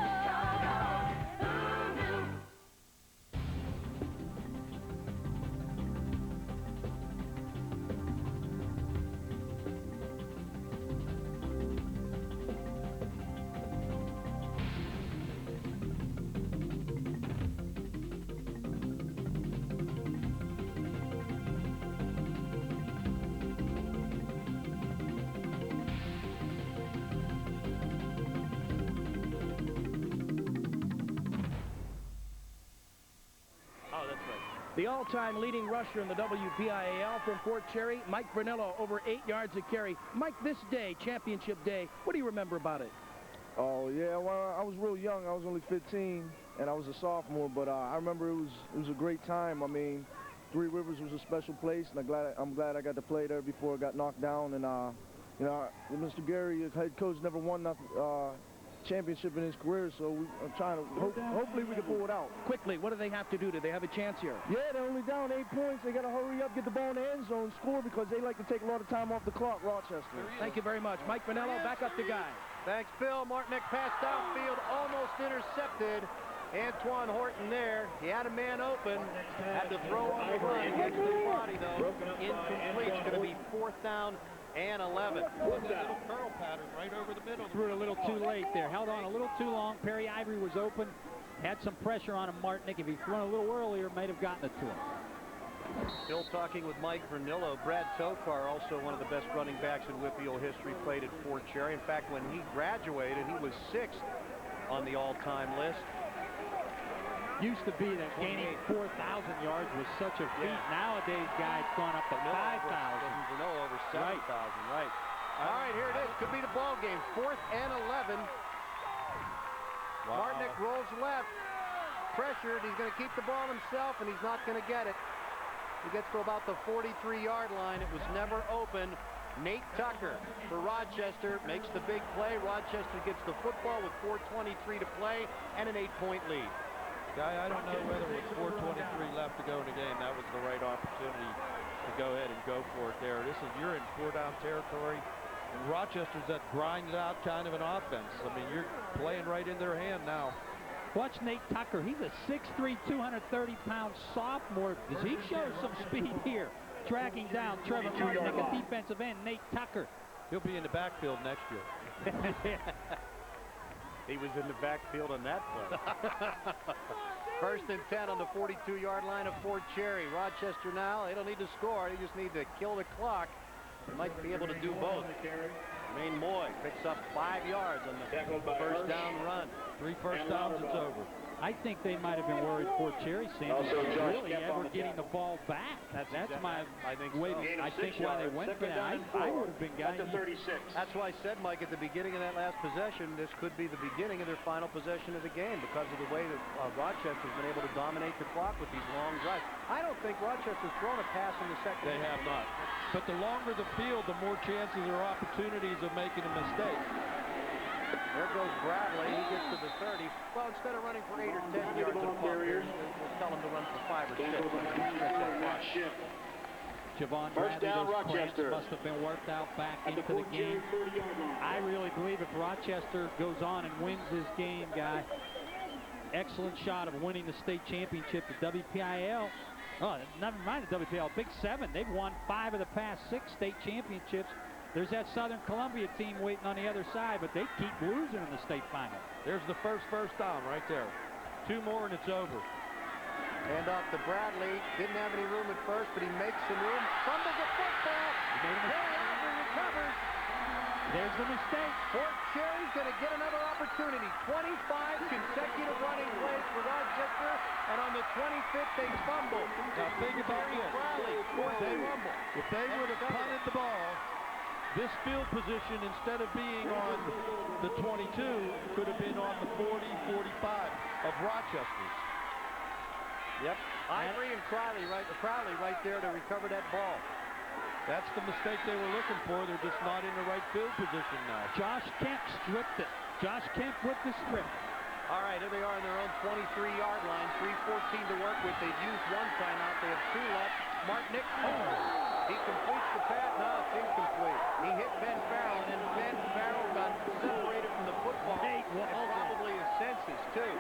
The all-time leading rusher in the WPIAL from Fort Cherry, Mike Brunello, over 8 yards a carry. Mike, this day, championship day, what do you remember about it? Oh, yeah, well, I was real young. I was only 15, and I was a sophomore, but I remember it was a great time. I mean, Three Rivers was a special place, and I'm glad I got to play there before I got knocked down. And, you know, Mr. Gary, head coach, never won nothing. Championship in his career, so I'm trying to hopefully we can pull it out. Quickly, what do they have to do? Do they have a chance here? Yeah, they're only down 8 points. They got to hurry up, get the ball in the end zone, score, because they like to take a lot of time off the clock, Rochester. Thank you very much. Mike Brunello, back up the guy. Thanks, Bill. Martinick passed downfield, almost intercepted. Antoine Horton there. He had a man open. Had to throw on the run against his body, though. Incomplete. It's going to be 4th down and 11. Little curl pattern right over the middle. Threw it a little too late there. Held on a little too long. Perry Ivory was open. Had some pressure on him, Martinick. If he'd thrown a little earlier, might have gotten it to him. Still talking with Mike Vernillo. Brad Tokar, also one of the best running backs in WPIAL history, played at Fort Cherry. In fact, when he graduated, he was 6th on the all-time list. Used to be that gaining 4,000 yards was such a feat. Yeah. Nowadays, guys gone up to 5,000. No, over 7,000, right. All right, here it is. Could be the ball game. 4th and 11. Wow. Martinick rolls left. Pressured. He's going to keep the ball himself, and he's not going to get it. He gets to about the 43-yard line. It was never open. Nate Tucker for Rochester makes the big play. Rochester gets the football with 4:23 to play and an 8-point lead. Guy, I don't know whether with 4:23 left to go in the game, that was the right opportunity to go ahead and go for it there. You're in 4-down territory, and Rochester's that grinded out kind of an offense. I mean, you're playing right in their hand now. Watch Nate Tucker. He's a 6'3", 230-pound sophomore. Does he show some speed here? Tracking down Trevor Martinick, a defensive end, Nate Tucker. He'll be in the backfield next year. He was in the backfield on that play. 1st and 10 on the 42-yard line of Fort Cherry. Rochester now, they don't need to score. They just need to kill the clock. They might be able to do both. Maine Moy picks up 5 yards on the 1st down run. 3 first downs, it's over. I think they might have been worried Fort Cherry, Sam, really ever getting the ball back. That's my way. I think why they went for that. I would have been guys. That's why I said, Mike, at the beginning of that last possession, this could be the beginning of their final possession of the game because of the way that Rochester's been able to dominate the clock with these long drives. I don't think Rochester's thrown a pass in the second. They have not. But the longer the field, the more chances or opportunities of making a mistake. There goes Bradley. He gets to the 30. Well, instead of running for 8 or 10 yards of carriers, we'll tell him to run for 5 or 6. Javon Bradley, those plans must have been worked out back into the game. I really believe if Rochester goes on and wins this game, guy, excellent shot of winning the state championship, the WPIAL. Oh, never mind the WPIAL, Big 7. They've won 5 of the past 6 state championships. There's that Southern Columbia team waiting on the other side, but they keep losing in the state final. There's the first down right there. 2 more and it's over. Hand off to Bradley. Didn't have any room at first, but he makes some room. Fumbles the football. Perry Ivory recovers. There's the mistake. Fort Cherry's going to get another opportunity. 25 consecutive running plays for Rochester, and on the 25th they fumble. Now think about this. If they would have punted the ball, this field position, instead of being on the 22, could have been on the 40, 45 of Rochester's. Yep. Ivory and Crowley right there to recover that ball. That's the mistake they were looking for. They're just not in the right field position now. Josh Kemp stripped it. Josh Kemp with the strip. All right, here they are on their own 23-yard line. 3:14 to work with. They've used one timeout. They have 2 left. Martinick. He completes the pass. No, it's incomplete. He hit Ben Farrell, and Ben Farrell got separated from the football. And probably his senses, too.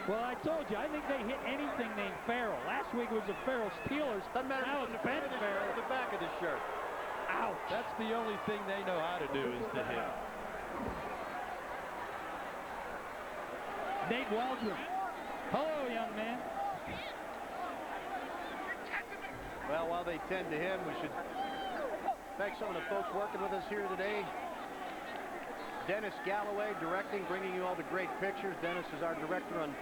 Well, I told you, I think they hit anything named Farrell. Last week it was the Farrell Steelers. Doesn't matter. Now it's Ben Farrell. The back of the shirt. Ouch. That's the only thing they know how to do is to hit. Nate Waldron. Hello, young man. Well, while they tend to him, we should thank some of the folks working with us here today. Dennis Galloway directing, bringing you all the great pictures. Dennis is our director on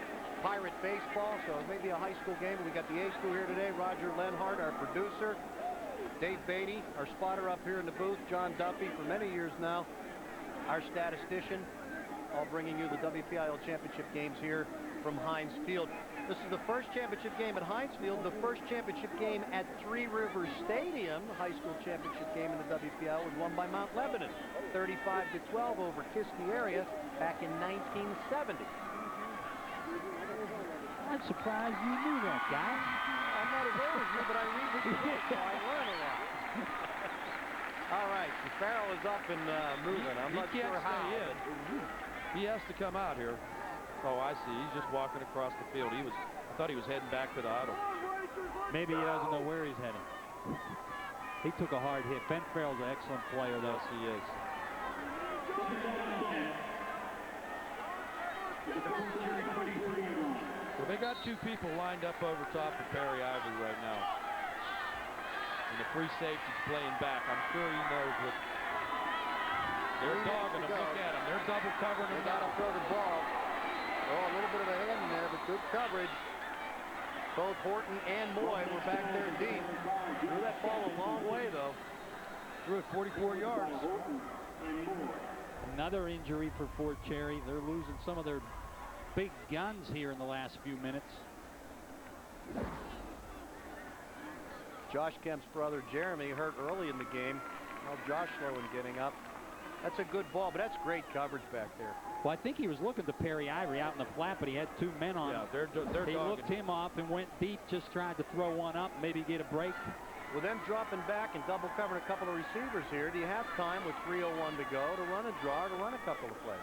Pirate Baseball, so maybe a high school game. We got the A school here today. Roger Lenhart, our producer. Dave Beatty, our spotter up here in the booth. John Duffy, for many years now, our statistician. All bringing you the WPIAL championship games here from Heinz Field. This is the first championship game at Heinz Field, the first championship game at Three Rivers Stadium. The high school championship game in the WPIAL was won by Mount Lebanon, 35-12 over Kiski area back in 1970. I'm surprised you knew that, guy. I'm not as old as you, but I read what you do, so I learn a lot. All right, the Farrell is up and moving. I'm not sure how. He has to come out here. Oh, I see. He's just walking across the field. I thought he was heading back to the huddle. Maybe he doesn't know where he's heading. He took a hard hit. Ben Farrell's an excellent player, though. Yes, he is. Well, they got 2 people lined up over top of Perry Ivory right now. And the free safety's playing back. I'm sure he knows what. They're dogging him. Look at him. They're double covering him. They got to throw the ball. Oh, a little bit of a hand in there, but good coverage. Both Horton and Moy were back there deep. Threw that ball a long way, though. Threw it 44 yards. Another injury for Fort Cherry. They're losing some of their big guns here in the last few minutes. Josh Kemp's brother Jeremy hurt early in the game. Now Josh slow in getting up. That's a good ball, but that's great coverage back there. Well, I think he was looking to Perry Ivory out in the flat, but he had 2 men on him. They're he looked him off and went deep, just tried to throw one up, maybe get a break. With them dropping back and double covering a couple of receivers here, do you have time with 3:01 to go to run a draw or to run a couple of plays?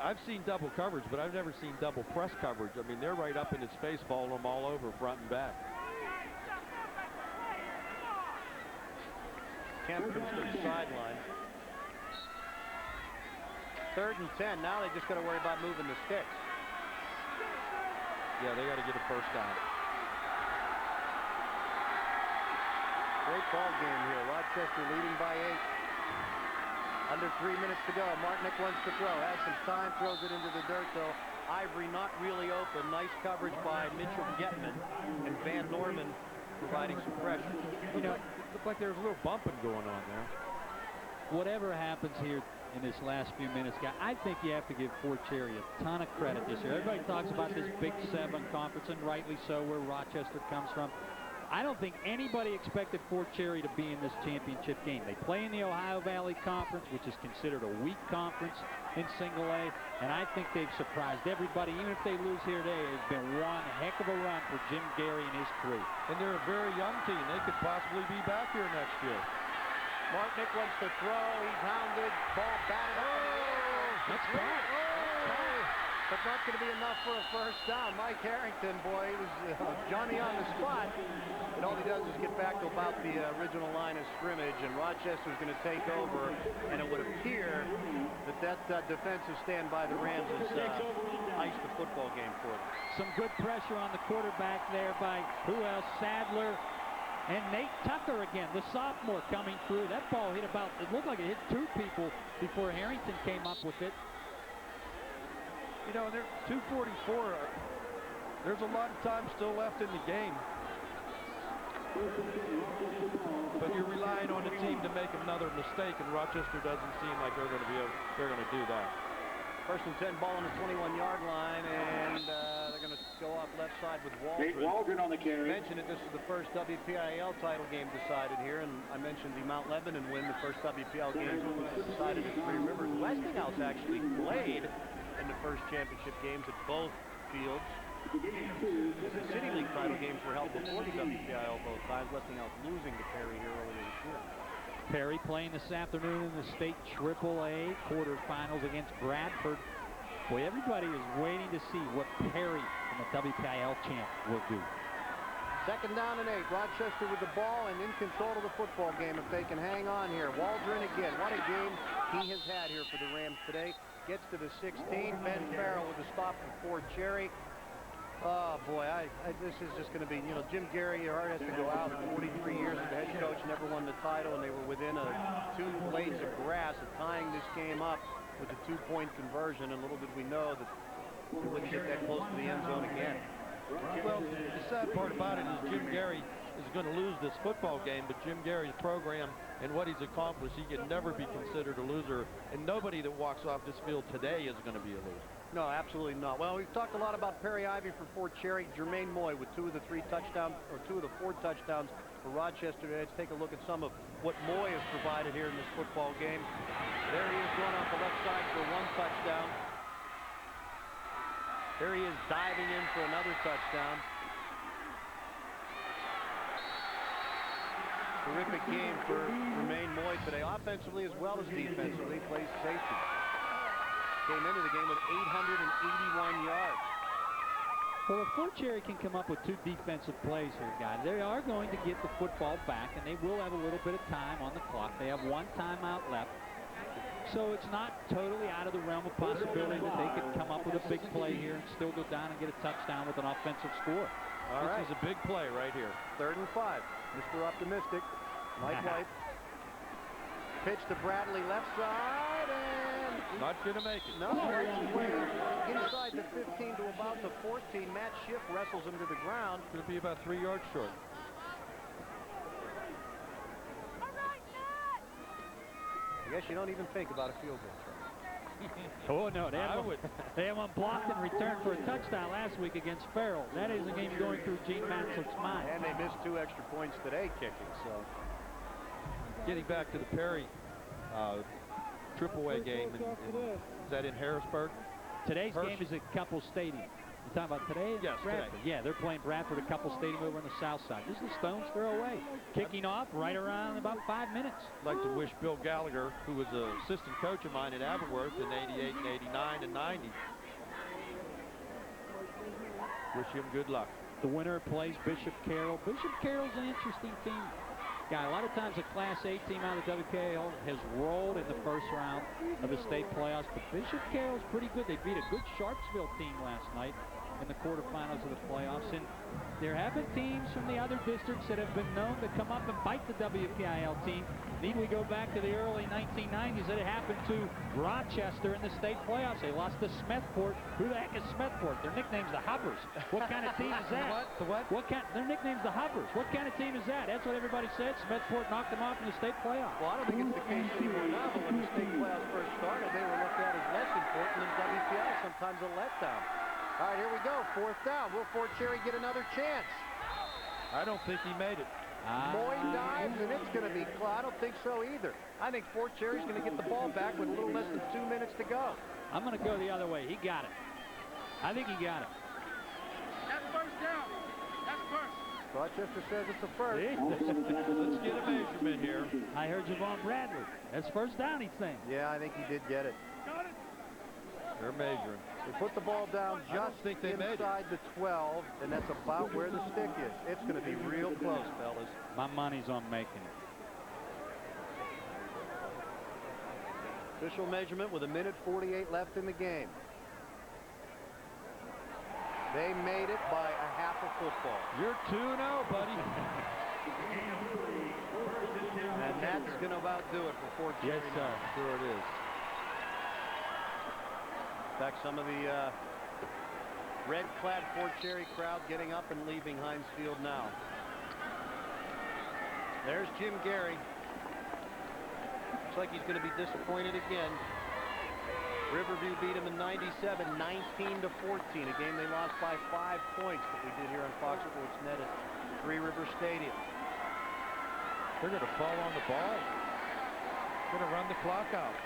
I've seen double coverage, but I've never seen double press coverage. I mean, they're right up in his face, following him all over, front and back. Kemp comes to the sideline. 3rd and 10. Now they just got to worry about moving the sticks. Yeah, they got to get a first down. Great ball game here. Rochester leading by 8. Under 3 minutes to go. Martinick wants to throw. Has some time. Throws it into the dirt, though. Ivory not really open. Nice coverage by Mitchell Getman. And Van Norman providing some pressure. You know, it looked like there was a little bumping going on there. Whatever happens here in this last few minutes, guy, I think you have to give Fort Cherry a ton of credit this year. Everybody talks about this Big 7 conference, and rightly so, where Rochester comes from. I don't think anybody expected Fort Cherry to be in this championship game. They play in the Ohio Valley Conference, which is considered a weak conference in single A, and I think they've surprised everybody. Even if they lose here today, it's been one heck of a run for Jim Gary and his crew. And they're a very young team. They could possibly be back here next year. Martinick wants to throw. He's hounded. Ball batted up. That's bad. But not going to be enough for a first down. Mike Harrington, boy, he was Johnny on the spot. And all he does is get back to about the original line of scrimmage, and Rochester's going to take over. And it would appear that defensive stand by the Rams has iced the football game for them. Some good pressure on the quarterback there by who else? Sadler. And Nate Tucker again, the sophomore coming through. That ball hit about, it looked like it hit 2 people before Harrington came up with it. You know, they're 2:44. There's a lot of time still left in the game. But you're relying on the team to make another mistake, and Rochester doesn't seem like they're going to do that. First and 10, ball on the 21-yard line, and they're going to go off left side with Waldron. Nate Waldron on the carry. I mentioned that this is the first WPIAL title game decided here, and I mentioned the Mount Lebanon win, the first WPIAL game decided at Three Rivers. Westinghouse actually played in the first championship games at both fields. The City League title games were held before the WPIAL both times. Westinghouse losing to Perry here earlier this year. Perry playing this afternoon in the state AAA quarterfinals against Bradford. Boy, everybody is waiting to see what Perry and the WPIAL champ will do. Second down and 8. Rochester with the ball and in control of the football game if they can hang on here. Waldron again. What a game he has had here for the Rams today. Gets to the 16. Ben Farrell with the stop for Fort Cherry. Oh, boy, this is just going to be, you know, Jim Gary, your heart has to go out. 43 years as the head coach, never won the title, and they were within 2 blades of grass of tying this game up with a 2-point conversion, and little did we know that we wouldn't get that close to the end zone again. Well, the sad part about it is Jim Gary is going to lose this football game, but Jim Gary's program and what he's accomplished, he can never be considered a loser, and nobody that walks off this field today is going to be a loser. No, absolutely not. Well, we've talked a lot about Perry Ivy for Fort Cherry. Jermaine Moy with 2 of the 3 touchdowns, or 2 of the 4 touchdowns for Rochester. Let's take a look at some of what Moy has provided here in this football game. There he is going off the left side for 1 touchdown. There he is diving in for another touchdown. Terrific game for Jermaine Moy today, offensively as well as defensively. Plays safety. Came into the game with 881 yards. Well, if Fort Cherry can come up with 2 defensive plays here, guys, they are going to get the football back, and they will have a little bit of time on the clock. They have 1 timeout left. So it's not totally out of the realm of possibility that they could come up with a big play here and still go down and get a touchdown with an offensive score. All right. This is a big play right here. 3rd and 5. Mr. Optimistic, Mike White. Pitch to Bradley left side, and not going to make it. No, inside the 15 to about the 14. Matt Schiff wrestles him to the ground. Going to be about 3 yards short. I guess you don't even think about a field goal. Oh, no, they had one blocked and returned for a touchdown last week against Farrell. That is a game going through Gene Matzo's mind. And they missed 2 extra points today kicking, so. Getting back to the Perry AAA game, is that in Harrisburg? Today's game is at Couple Stadium. You're talking about today? Yes, Bradford. today. Yeah, they're playing Bradford at Couple Stadium over on the south side. This is a stone's throw away. Kicking off right around about 5 minutes. I'd like to wish Bill Gallagher, who was an assistant coach of mine at Aberworth in 88 and 89 and 90. Wish him good luck. The winner plays Bishop Carroll. Bishop Carroll's an interesting team. Guy, a lot of times a Class A team out of the WPIAL has rolled in the first round of the state playoffs, but Bishop Carroll's pretty good. They beat a good Sharpsville team last night in the quarterfinals of the playoffs, and there have been teams from the other districts that have been known to come up and bite the WPIAL team. Need we go back to the early 1990s that it happened to Rochester in the state playoffs. They lost to Smethport. Who the heck is Smethport? Their nickname's the Hubbers. What kind of team is that? The what? Their nickname's the Hubbers. What kind of team is that? That's what everybody said. Smethport knocked them off in the state playoffs. Well, I don't think it's the case anymore now, but when the state playoffs first started, they were looked at as less important than WPIAL, sometimes a letdown. All right, here we go. 4th down. Will Fort Cherry get another chance? I don't think he made it. Moy dives, and it's going to be close. I don't think so either. I think Fort Cherry's going to get the ball back with a little less than 2 minutes to go. I'm going to go the other way. He got it. I think he got it. That's 1st down. That's 1st. Rochester says it's a 1st. Let's get a measurement here. I heard Javon Bradley. That's 1st down, he's saying. Yeah, I think he did get it. Got it. They're measuring. They put the ball down just inside the 12, and that's about where the stick is. It's going to be real close, fellas. My money's on making it. Official measurement with 1:48 left in the game. They made it by a half a football. You're 2-0, buddy. And that's going to about do it for Fort Cherry. Yes, sir. Sure it is. In fact, some of the red-clad Fort Cherry crowd getting up and leaving Heinz Field now. There's Jim Gary. Looks like he's going to be disappointed again. Riverview beat him in '97, 19-14, a game they lost by 5 points that we did here on Fox Sports Net at Three River Stadium. They're going to fall on the ball. Going to run the clock out.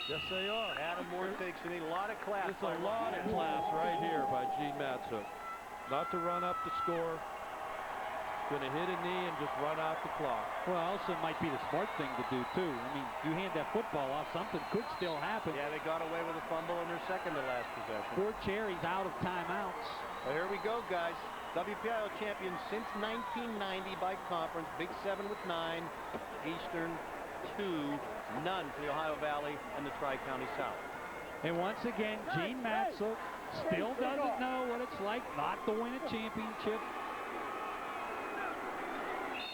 Yes, they are. Adam Moore takes a lot of class. It's a lot of class right here by Gene Matsuk. Not to run up the score. Going to hit a knee and just run out the clock. Well, also might be the smart thing to do, too. I mean, you hand that football off, something could still happen. Yeah, they got away with a fumble in their second to last possession. Fort Cherry's out of timeouts. Well, here we go, guys. WPIAL champions since 1990 by conference. Big 7 with 9. Eastern 2. None for the Ohio Valley and the Tri-County South. And once again, Gene Matsuk still doesn't know what it's like not to win a championship.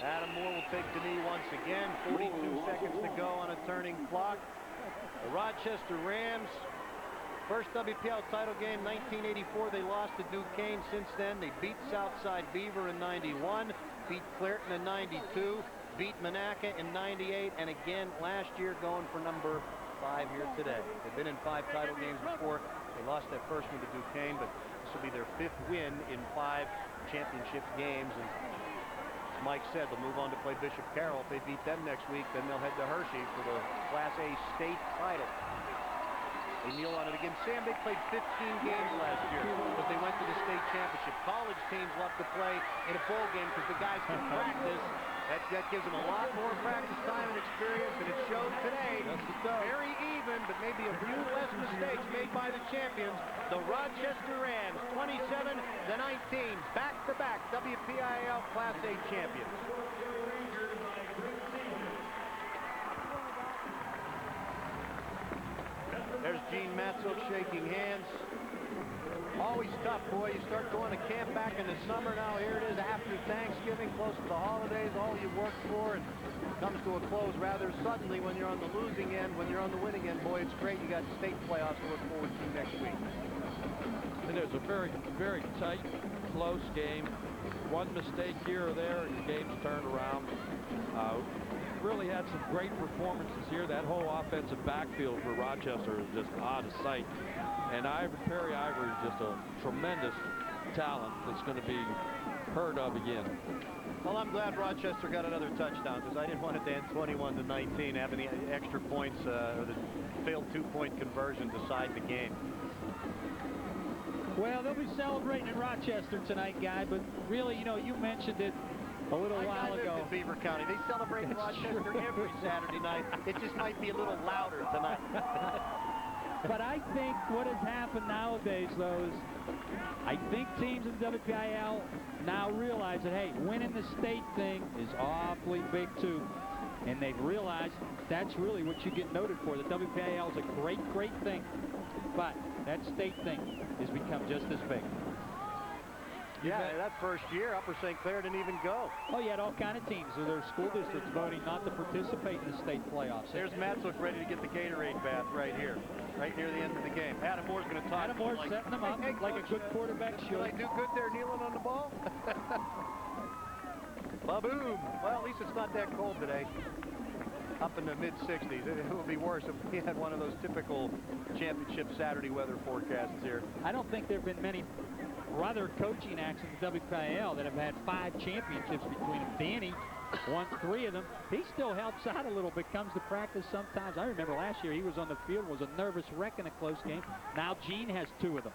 Adam Moore will take the knee once again. 42 seconds to go on a turning clock. The Rochester Rams, first WPIAL title game, 1984. They lost to Duquesne. Since then, they beat Southside Beaver in '91, beat Clairton in '92, beat Monaca in '98, and again last year going for number 5 here today. They've been in 5 title games before. They lost that first one to Duquesne, but this will be their 5th win in 5 championship games. And Mike said they'll move on to play Bishop Carroll. If they beat them next week, then they'll head to Hershey for the Class A state title. They kneel on it again. Sam, they played 15 games last year, but they went to the state championship. College teams love to play in a bowl game because the guys can practice. That gives them a lot more practice time and experience, and it showed today. Very even, but maybe a few less mistakes made by the champions. The Rochester Rams, 27-19, back-to-back WPIAL Class A champions. There's Gene Matsuk shaking hands. Always tough, boy. You start going to camp back in the summer. Now here it is after Thanksgiving, close to the holidays, all you worked for, and comes to a close rather suddenly when you're on the losing end. When you're on the winning end, boy, it's great. You got state playoffs to look forward to next week. And there's a very, very tight, close game. One mistake here or there, and the game's turned around. Really had some great performances here. That whole offensive backfield for Rochester is just out of sight. And Perry Ivory is just a tremendous talent that's going to be heard of again. Well, I'm glad Rochester got another touchdown because I didn't want it to end 21-19, having the extra points or the failed 2-point conversion decide the game. Well, they'll be celebrating in Rochester tonight, Guy, but really, you know, you mentioned it a little while ago. In Beaver County. They celebrate in Rochester every Saturday night. It just might be a little louder tonight. But I think what has happened nowadays, though, is I think teams in WPIAL now realize that, hey, winning the state thing is awfully big, too. And they've realized that's really what you get noted for. The WPIAL is a great, great thing. But that state thing has become just as big. Yeah, that first year, Upper St. Clair didn't even go. Oh, you had all kind of teams of their school districts voting not to participate in the state playoffs. There's Matsuk ready to get the Gatorade bath right here, right near the end of the game. Adam Moore's going to talk. Adam Moore's setting them up like a good quarterback should. Did I do good there kneeling on the ball? Ba-boom. Well, at least it's not that cold today. Up in the mid-60s. It would be worse if we had one of those typical championship Saturday weather forecasts here. I don't think there have been many other coaching acts in the WPIAL that have had 5 championships between them. Danny won 3 of them. He still helps out a little bit, comes to practice sometimes. I remember last year he was on the field, was a nervous wreck in a close game. Now Gene has 2 of them.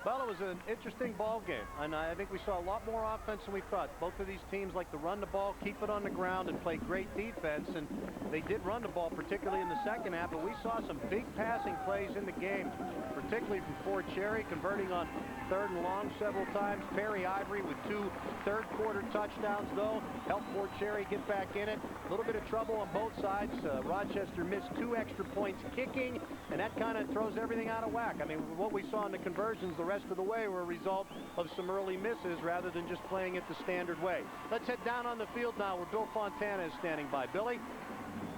Well, it was an interesting ball game, and I think we saw a lot more offense than we thought. Both of these teams like to run the ball, keep it on the ground, and play great defense, and they did run the ball, particularly in the second half, but we saw some big passing plays in the game, particularly from Fort Cherry, converting on 3rd and long several times. Perry Ivory with 2 third-quarter touchdowns, though, helped Fort Cherry get back in it. A little bit of trouble on both sides. Rochester missed 2 extra points kicking, and that kind of throws everything out of whack. I mean, what we saw in the conversions, the rest of the way were a result of some early misses rather than just playing it the standard way. Let's head down on the field now where Bill Fontana is standing by. Billy?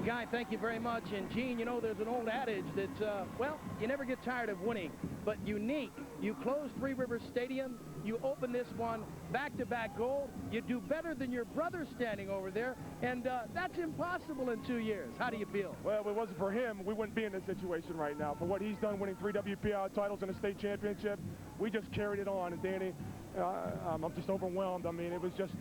Guy, thank you very much. And, Gene, you know, there's an old adage that, well, you never get tired of winning, but unique. You close Three Rivers Stadium, you open this one, back-to-back goal, you do better than your brother standing over there, and that's impossible in 2 years. How do you feel? Well, if it wasn't for him, we wouldn't be in this situation right now. For what he's done, winning 3 WPIAL titles and a state championship, we just carried it on. And, Danny, I'm just overwhelmed. I mean, it was just...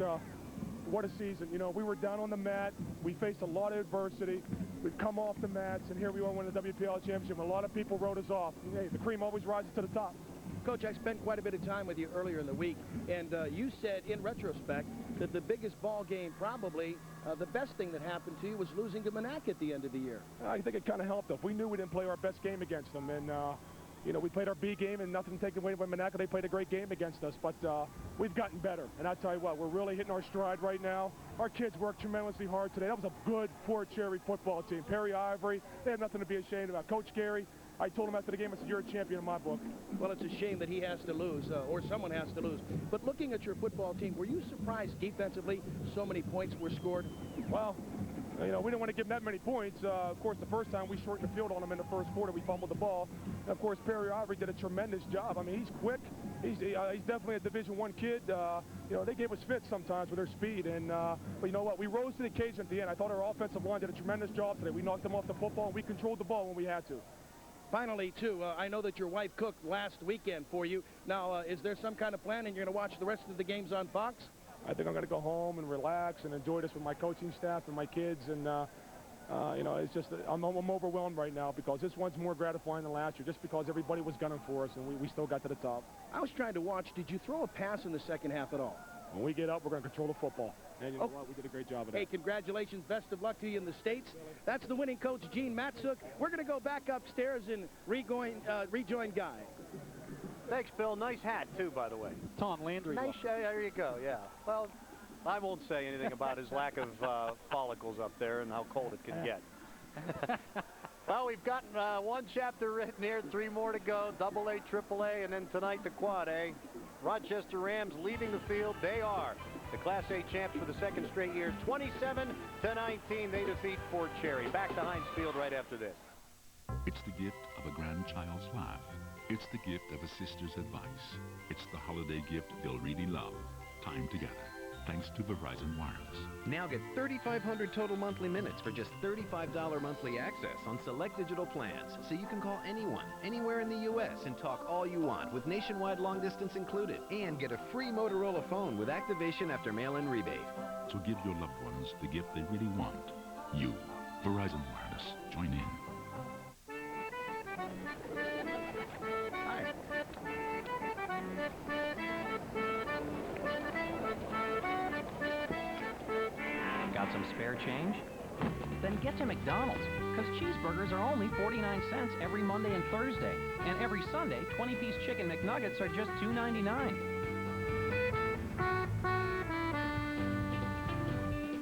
what a season. You know, we were down on the mat. We faced a lot of adversity. We've come off the mats, and here we are winning the WPIAL championship. A lot of people wrote us off. Hey, the cream always rises to the top. Coach, I spent quite a bit of time with you earlier in the week, and you said, in retrospect, that the biggest ball game, probably the best thing that happened to you, was losing to Monaca at the end of the year. I think it kind of helped us. We knew we didn't play our best game against them, and you know, we played our B game, and nothing taken away from Monaca. They played a great game against us, but we've gotten better. And I tell you what, we're really hitting our stride right now. Our kids worked tremendously hard today. That was a good Fort Cherry football team. Perry Ivory, they have nothing to be ashamed about. Coach Gary, I told him after the game, I said, you're a champion in my book. Well, it's a shame that he has to lose, or someone has to lose. But looking at your football team, were you surprised defensively so many points were scored? Well, you know, we didn't want to give them that many points. Of course, the first time we shortened the field on them in the first quarter, we fumbled the ball. And of course, Perry Ivory did a tremendous job. I mean, he's quick. He's definitely a Division I kid. You know, they gave us fits sometimes with their speed. And but you know what? We rose to the occasion at the end. I thought our offensive line did a tremendous job today. We knocked them off the football, and we controlled the ball when we had to. Finally, too, I know that your wife cooked last weekend for you. Now, is there some kind of plan, and you're going to watch the rest of the games on Fox? I think I'm going to go home and relax and enjoy this with my coaching staff and my kids. And, you know, it's just, I'm overwhelmed right now because this one's more gratifying than last year just because everybody was gunning for us and we still got to the top. I was trying to watch. Did you throw a pass in the second half at all? When we get up, we're going to control the football. And you know what? We did a great job of that. Hey, congratulations. Best of luck to you in the States. That's the winning coach, Gene Matsuk. We're going to go back upstairs and rejoin Guy. Thanks, Bill. Nice hat, too, by the way. Tom Landry. Nice. There you go, yeah. Well, I won't say anything about his lack of follicles up there and how cold it can get. Well, we've gotten one chapter written here, 3 more to go, AA, AAA, and then tonight the Quad A. Rochester Rams leaving the field. They are the Class A champs for the second straight year. 27-19, they defeat Fort Cherry. Back to Heinz Field right after this. It's the gift of a grandchild's laugh. It's the gift of a sister's advice. It's the holiday gift they'll really love. Time together. Thanks to Verizon Wireless. Now get 3,500 total monthly minutes for just $35 monthly access on select digital plans, so you can call anyone, anywhere in the U.S. and talk all you want with nationwide long distance included. And get a free Motorola phone with activation after mail-in rebate. So give your loved ones the gift they really want. You. Verizon Wireless. Join in. Got some spare change? Then get to McDonald's, because cheeseburgers are only 49 cents every Monday and Thursday. And every Sunday, 20-piece chicken McNuggets are just $2.99.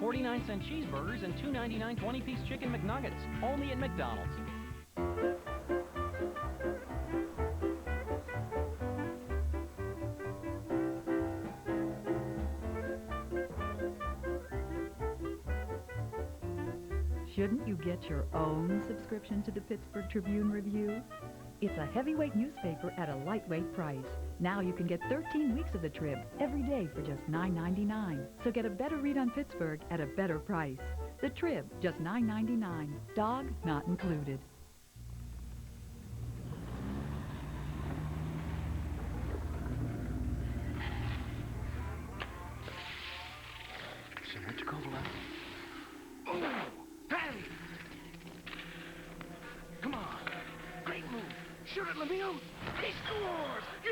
49-cent cheeseburgers and $2.99 20-piece chicken McNuggets, only at McDonald's. Shouldn't you get your own subscription to the Pittsburgh Tribune-Review? It's a heavyweight newspaper at a lightweight price. Now you can get 13 weeks of the Trib every day for just $9.99. So get a better read on Pittsburgh at a better price. The Trib, just $9.99. Dog not included. Come on. Great move. Shoot it, Lemieux. He scores! Yeah!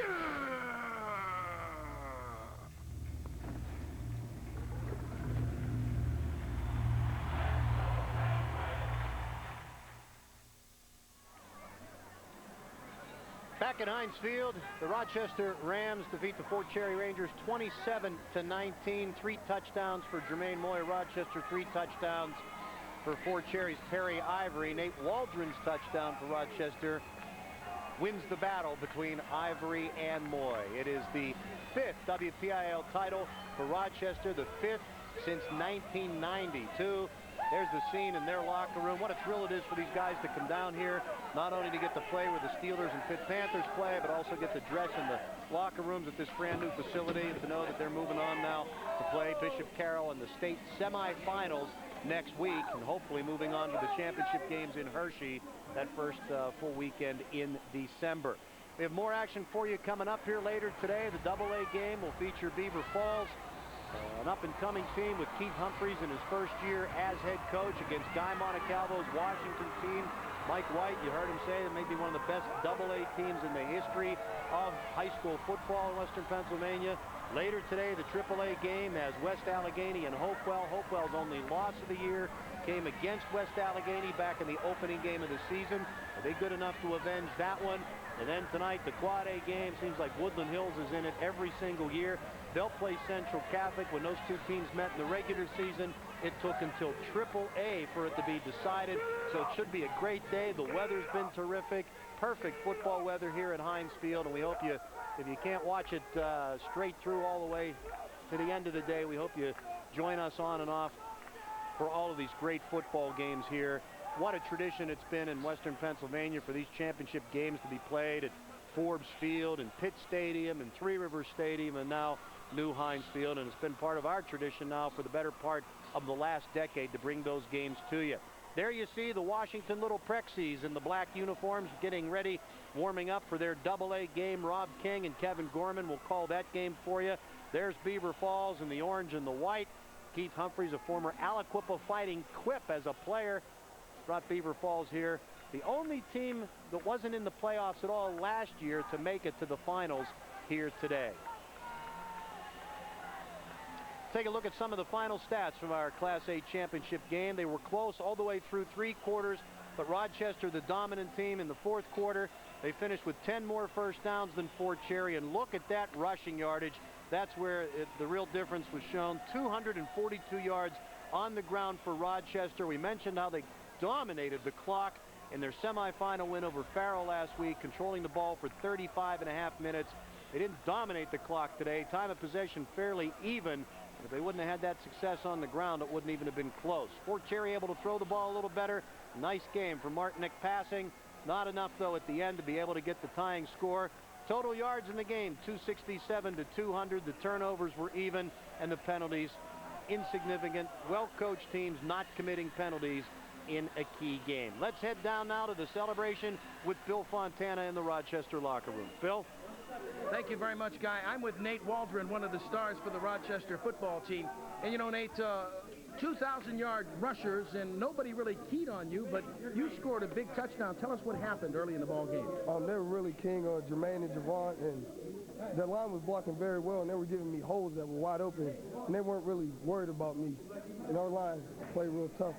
Back at Heinz Field, the Rochester Rams defeat the Fort Cherry Rangers 27-19. 3 touchdowns for Jermaine Moyer Rochester, 3 touchdowns for Fort Cherry's Perry Ivory. Nate Waldron's touchdown for Rochester wins the battle between Ivory and Moy. It is the 5th WPIAL title for Rochester, the 5th since 1992. There's the scene in their locker room. What a thrill it is for these guys to come down here, not only to get to play where the Steelers and Pitt Panthers play, but also get to dress in the locker rooms at this brand new facility, and to know that they're moving on now to play Bishop Carroll in the state semifinals next week, and hopefully moving on to the championship games in Hershey that first full weekend in December. We have more action for you coming up here later today. The AA game will feature Beaver Falls, an up-and-coming team with Keith Humphreys in his first year as head coach against Guy Montecalvo's Washington team. Mike White, you heard him say, that may be one of the best AA teams in the history of high school football in Western Pennsylvania. Later today, the AAA game has West Allegheny and Hopewell. Hopewell's only loss of the year came against West Allegheny back in the opening game of the season. Are they good enough to avenge that one? And then tonight, the Quad A game. Seems like Woodland Hills is in it every single year. They'll play Central Catholic. When those two teams met in the regular season, it took until AAA for it to be decided. So it should be a great day. The weather's been terrific. Perfect football weather here at Heinz Field. And we hope you, if you can't watch it straight through all the way to the end of the day, we hope you join us on and off for all of these great football games here. What a tradition it's been in Western Pennsylvania for these championship games to be played at Forbes Field and Pitt Stadium and Three Rivers Stadium and now new Heinz Field. And it's been part of our tradition now for the better part of the last decade to bring those games to you. There you see the Washington Little Prexies in the black uniforms getting ready, warming up for their AA game. Rob King and Kevin Gorman will call that game for you. There's Beaver Falls in the orange and the white. Keith Humphreys, a former Aliquippa Fighting Quip as a player, brought Beaver Falls here. The only team that wasn't in the playoffs at all last year to make it to the finals here today. Take a look at some of the final stats from our Class A championship game. They were close all the way through 3 quarters, but Rochester, the dominant team in the 4th quarter, they finished with 10 more first downs than Fort Cherry. And look at that rushing yardage. That's where the real difference was shown. 242 yards on the ground for Rochester. We mentioned how they dominated the clock in their semifinal win over Farrell last week, controlling the ball for 35.5 minutes. They didn't dominate the clock today. Time of possession fairly even. If they wouldn't have had that success on the ground, it wouldn't even have been close. Fort Cherry able to throw the ball a little better. Nice game for Martinick passing. Not enough, though, at the end to be able to get the tying score. Total yards in the game, 267 to 200. The turnovers were even, and the penalties insignificant. Well-coached teams not committing penalties in a key game. Let's head down now to the celebration with Bill Fontana in the Rochester locker room. Bill? Thank you very much, Guy. I'm with Nate Waldron, one of the stars for the Rochester football team. And you know, Nate, 2,000-yard rushers, and nobody really keyed on you, but you scored a big touchdown. Tell us what happened early in the ball game. They were really king on Jermaine and Javon, and their line was blocking very well, and they were giving me holes that were wide open, and they weren't really worried about me. And our line played real tough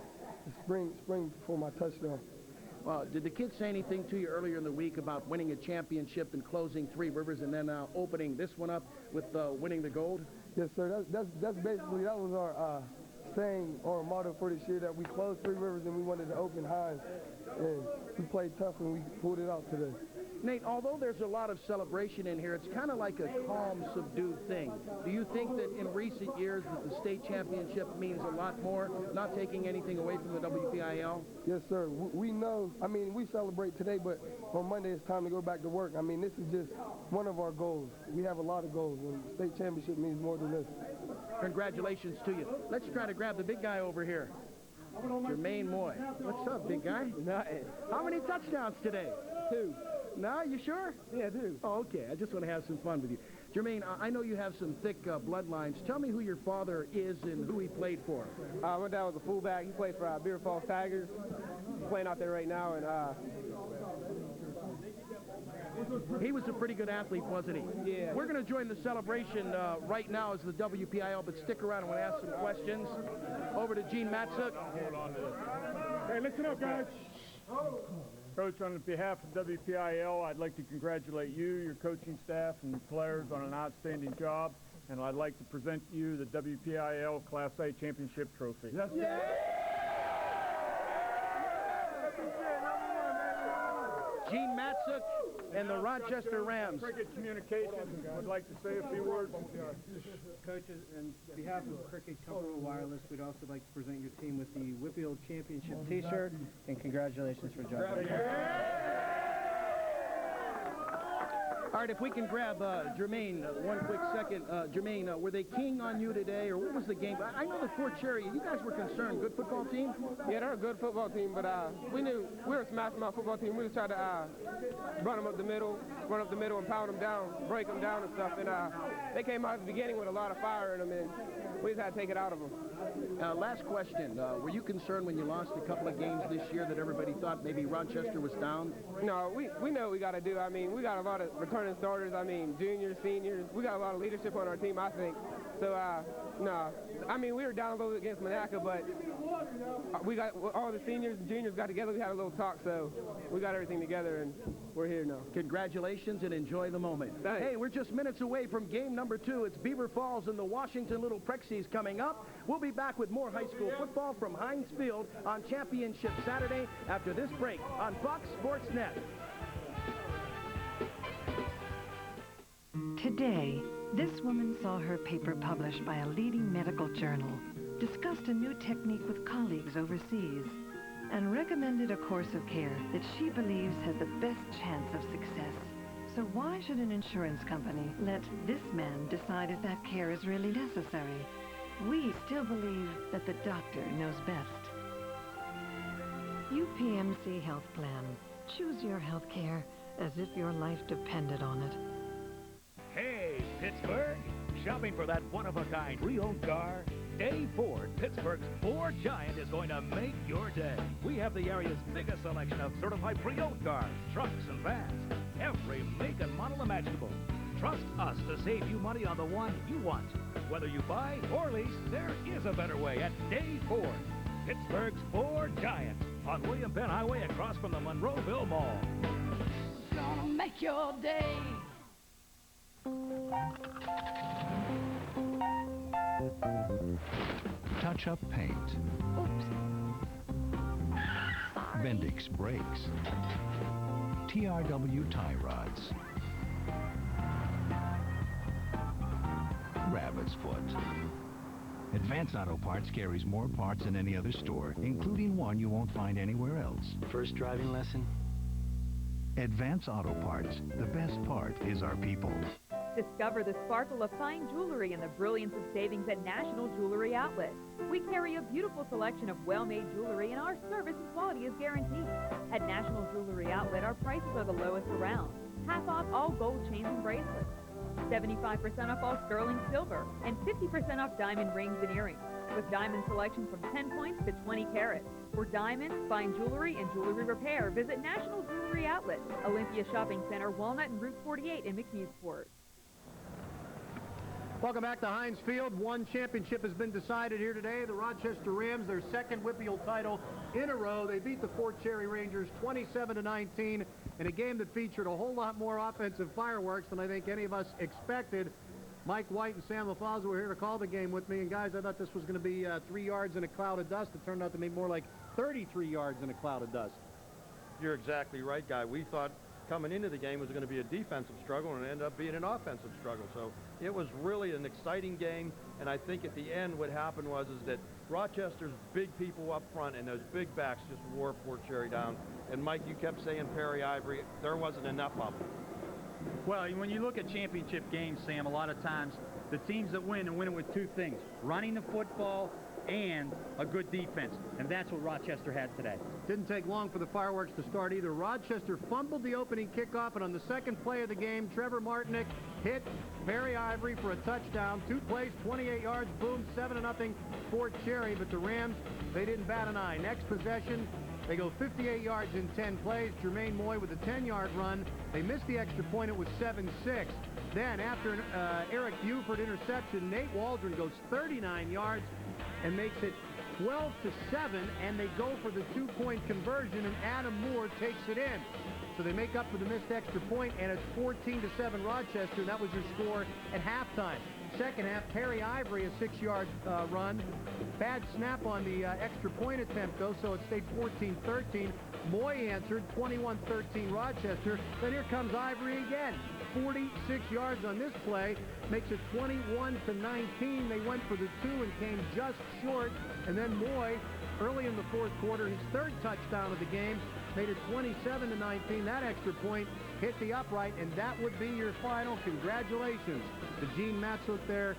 to spring for my touchdown. Well, did the kids say anything to you earlier in the week about winning a championship and closing Three Rivers and then opening this one up with winning the gold? Yes, sir. That's basically, that was our saying or motto for this year, that we closed Three Rivers and we wanted to open Heinz. And we played tough and we pulled it out today. Nate, although there's a lot of celebration in here, it's kind of like a calm, subdued thing. Do you think that in recent years that the state championship means a lot more, not taking anything away from the WPIAL? Yes, sir. We know, I mean, we celebrate today, but on Monday it's time to go back to work. I mean, this is just one of our goals. We have a lot of goals, and the state championship means more than this. Congratulations to you. Let's try to grab the big guy over here. Jermaine Moy. What's up, big guy? Nothing. How many touchdowns today? 2. No, you sure? Yeah, I do. Oh, okay. I just want to have some fun with you. Jermaine, I know you have some thick bloodlines. Tell me who your father is and who he played for. My dad was a fullback. He played for Beaver Falls Tigers. He's playing out there right now, and he was a pretty good athlete, wasn't he? Yeah. We're going to join the celebration right now as the WPIAL, but stick around. I want to ask some questions. Over to Gene Matzuk. Hold on to this. Hey, listen up, guys. Coach, on behalf of WPIAL, I'd like to congratulate you, your coaching staff, and players on an outstanding job. And I'd like to present you the WPIAL Class A Championship Trophy. Yes. Yeah. Gene Matzuk and the Rochester Rams. Cricket Communications would like to say a few words. Coaches, on behalf of Cricket Company Wireless, we'd also like to present your team with the WPIAL Championship T-shirt, and congratulations for joining. All right, if we can grab Jermaine, one quick second. Jermaine, were they keying on you today, or what was the game? I know the Fort Cherry, you guys were concerned. Good football team? Yeah, they're a good football team, but we knew we were smashing my football team. We just tried to run up the middle, and pound them down, break them down and stuff. And they came out at the beginning with a lot of fire in them, and we just had to take it out of them. Last question. Were you concerned when you lost a couple of games this year that everybody thought maybe Rochester was down? No, we know what we got to do. I mean, we got a lot of returning starters. I mean, juniors, seniors. We got a lot of leadership on our team, I think. So, no. I mean, we were down a little against Monaca, but we got all the seniors and juniors got together. We had a little talk, so we got everything together, and we're here now. Congratulations and enjoy the moment. Thanks. Hey, we're just minutes away from game number 2. It's Beaver Falls and the Washington Little Prexies coming up. We'll be back with more high school football from Heinz Field on Championship Saturday after this break on Fox Sports Net. Today, this woman saw her paper published by a leading medical journal, discussed a new technique with colleagues overseas, and recommended a course of care that she believes has the best chance of success. So why should an insurance company let this man decide if that care is really necessary? We still believe that the doctor knows best. UPMC Health Plan. Choose your health care as if your life depended on it. Hey, Pittsburgh! Shopping for that one-of-a-kind pre-owned car? Dave Ford, Pittsburgh's Ford Giant, is going to make your day. We have the area's biggest selection of certified pre-owned cars, trucks, and vans. Every make and model imaginable. Trust us to save you money on the one you want. Whether you buy or lease, there is a better way at Dave Ford, Pittsburgh's Ford Giant, on William Penn Highway across from the Monroeville Mall. Gonna make your day. Touch-up paint. Oops. Bendix brakes. TRW tie rods. Rabbit's foot. Advance Auto Parts carries more parts than any other store, including one you won't find anywhere else. First driving lesson? Advance Auto Parts. The best part is our people. Discover the sparkle of fine jewelry and the brilliance of savings at National Jewelry Outlet. We carry a beautiful selection of well-made jewelry, and our service and quality is guaranteed. At National Jewelry Outlet, our prices are the lowest around. Half off all gold chains and bracelets. 75% off all sterling silver, and 50% off diamond rings and earrings, with diamond selection from 10 points to 20 carats. For diamonds, fine jewelry, and jewelry repair, visit National Jewelry Outlet, Olympia Shopping Center, Walnut and Route 48 in McNewsport. Welcome back to Heinz Field. One championship has been decided here today. The Rochester Rams, their second WPIAL title in a row. They beat the Fort Cherry Rangers 27-19 in a game that featured a whole lot more offensive fireworks than I think any of us expected. Mike White and Sam LaFazza were here to call the game with me. And guys, I thought this was going to be 3 yards in a cloud of dust. It turned out to be more like 33 yards in a cloud of dust. You're exactly right, Guy. We thought coming into the game was going to be a defensive struggle, and it ended up being an offensive struggle. So it was really an exciting game, and I think at the end what happened was that Rochester's big people up front and those big backs just wore Fort Cherry down. And Mike, you kept saying Perry Ivory, there wasn't enough of them. Well, when you look at championship games, Sam, a lot of times the teams that win and win it with two things: running the football and a good defense, and that's what Rochester had today. Didn't take long for the fireworks to start either. Rochester fumbled the opening kickoff, and on the second play of the game, Trevor Martinick hit Perry Ivory for a touchdown. 2 plays, 28 yards, boom, 7-0 Fort Cherry, but the Rams, they didn't bat an eye. Next possession, they go 58 yards in 10 plays. Jermaine Moy with a 10-yard run. They missed the extra point. It was 7-6. Then after an Eric Buford interception, Nate Waldron goes 39 yards and makes it 12-7, and they go for the 2-point conversion, and Adam Moore takes it in. So they make up for the missed extra point, and it's 14-7 Rochester, and that was your score at halftime. Second half, Perry Ivory, a 6-yard run, Bad snap on the extra point attempt, though, so it stayed 14-13. Moy answered, 21-13 Rochester. Then here comes Ivory again. 46 yards on this play, makes it 21-19. They went for the 2 and came just short. And then Moy, early in the fourth quarter, his third touchdown of the game, made it 27-19. That extra point hit the upright, and that would be your final. Congratulations to Gene Matzuk there.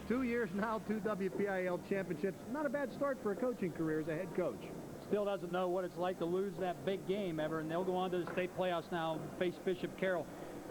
2 years now, 2 WPIAL championships. Not a bad start for a coaching career as a head coach. Still doesn't know what it's like to lose that big game ever, and they'll go on to the state playoffs now, face Bishop Carroll.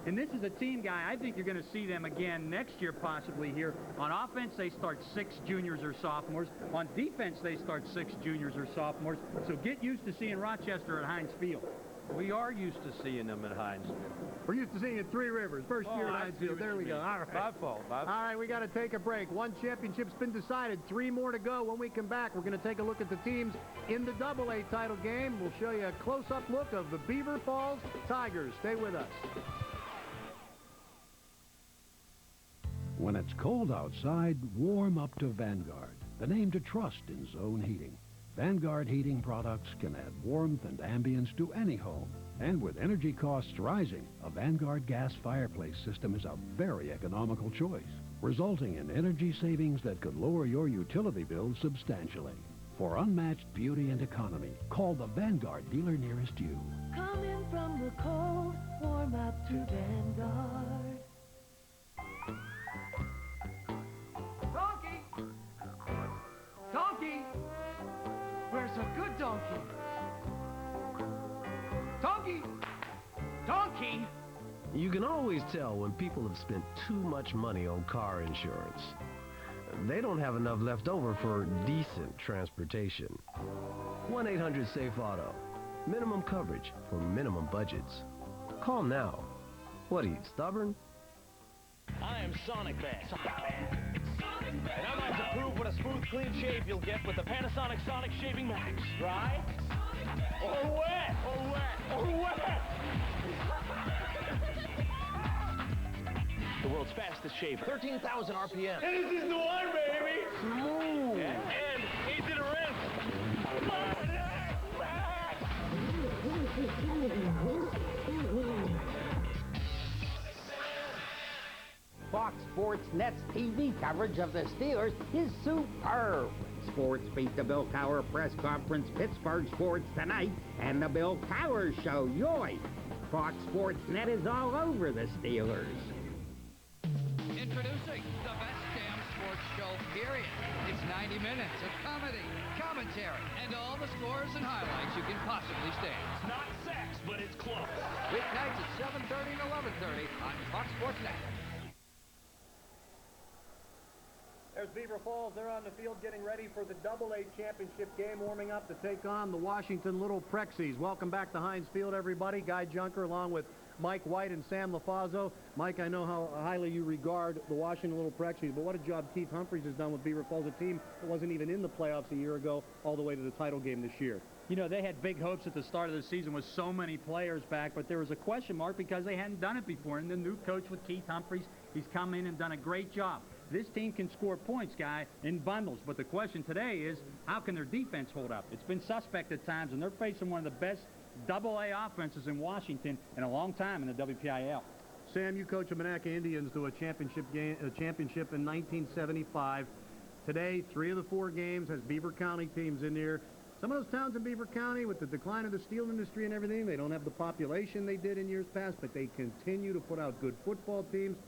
And this is a team, guy, I think you're going to see them again next year possibly here. On offense, they start 6 juniors or sophomores. On defense, they start 6 juniors or sophomores. So get used to seeing Rochester at Heinz Field. We are used to seeing them at Heinz Field. We're used to seeing it 3 Rivers. First year at Heinz Field. There we go. All right. My fault. All right, we got to take a break. 1 championship's been decided. 3 more to go. When we come back, we're going to take a look at the teams in the AA title game. We'll show you a close-up look of the Beaver Falls Tigers. Stay with us. When it's cold outside, warm up to Vanguard, the name to trust in zone heating. Vanguard heating products can add warmth and ambience to any home. And with energy costs rising, a Vanguard gas fireplace system is a very economical choice, resulting in energy savings that could lower your utility bill substantially. For unmatched beauty and economy, call the Vanguard dealer nearest you. Coming from the cold, warm up to Vanguard. Donkey! Donkey! Where's a good donkey? Donkey! Donkey! You can always tell when people have spent too much money on car insurance. They don't have enough left over for decent transportation. 1-800-SAFE-AUTO. Minimum coverage for minimum budgets. Call now. What are you, stubborn? I am Sonic Man. And I'm out to prove what a smooth, clean shave you'll get with the Panasonic Sonic Shaving Max. Dry, or wet, or wet, or wet. The world's fastest shaver. 13,000 RPM. And this is the one, baby. Smooth. Yeah. And easy to rinse. Fox Sports Net's TV coverage of the Steelers is superb. Sports beat the Bill Cowher press conference, Pittsburgh Sports Tonight, and the Bill Cowher Show. Yoy! Fox Sports Net is all over the Steelers. Introducing the best damn sports show, period. It's 90 minutes of comedy, commentary, and all the scores and highlights you can possibly stand. It's not sex, but it's close. Weeknights at 7:30 and 11:30 on Fox Sports Net. There's Beaver Falls. They're on the field getting ready for the AA championship game, warming up to take on the Washington Little Prexies. Welcome back to Heinz Field, everybody. Guy Junker along with Mike White and Sam LaFazzo. Mike, I know how highly you regard the Washington Little Prexies, but what a job Keith Humphreys has done with Beaver Falls, a team that wasn't even in the playoffs a year ago, all the way to the title game this year. You know, they had big hopes at the start of the season with so many players back, but there was a question mark because they hadn't done it before. And the new coach with Keith Humphreys, he's come in and done a great job. This team can score points, Guy, in bundles. But the question today is, how can their defense hold up? It's been suspect at times, and they're facing one of the best AA offenses in Washington in a long time in the WPIAL. Sam, you coach the Monaca Indians to a championship in 1975. Today, 3 of the 4 games has Beaver County teams in there. Some of those towns in Beaver County, with the decline of the steel industry and everything, they don't have the population they did in years past, but they continue to put out good football teams.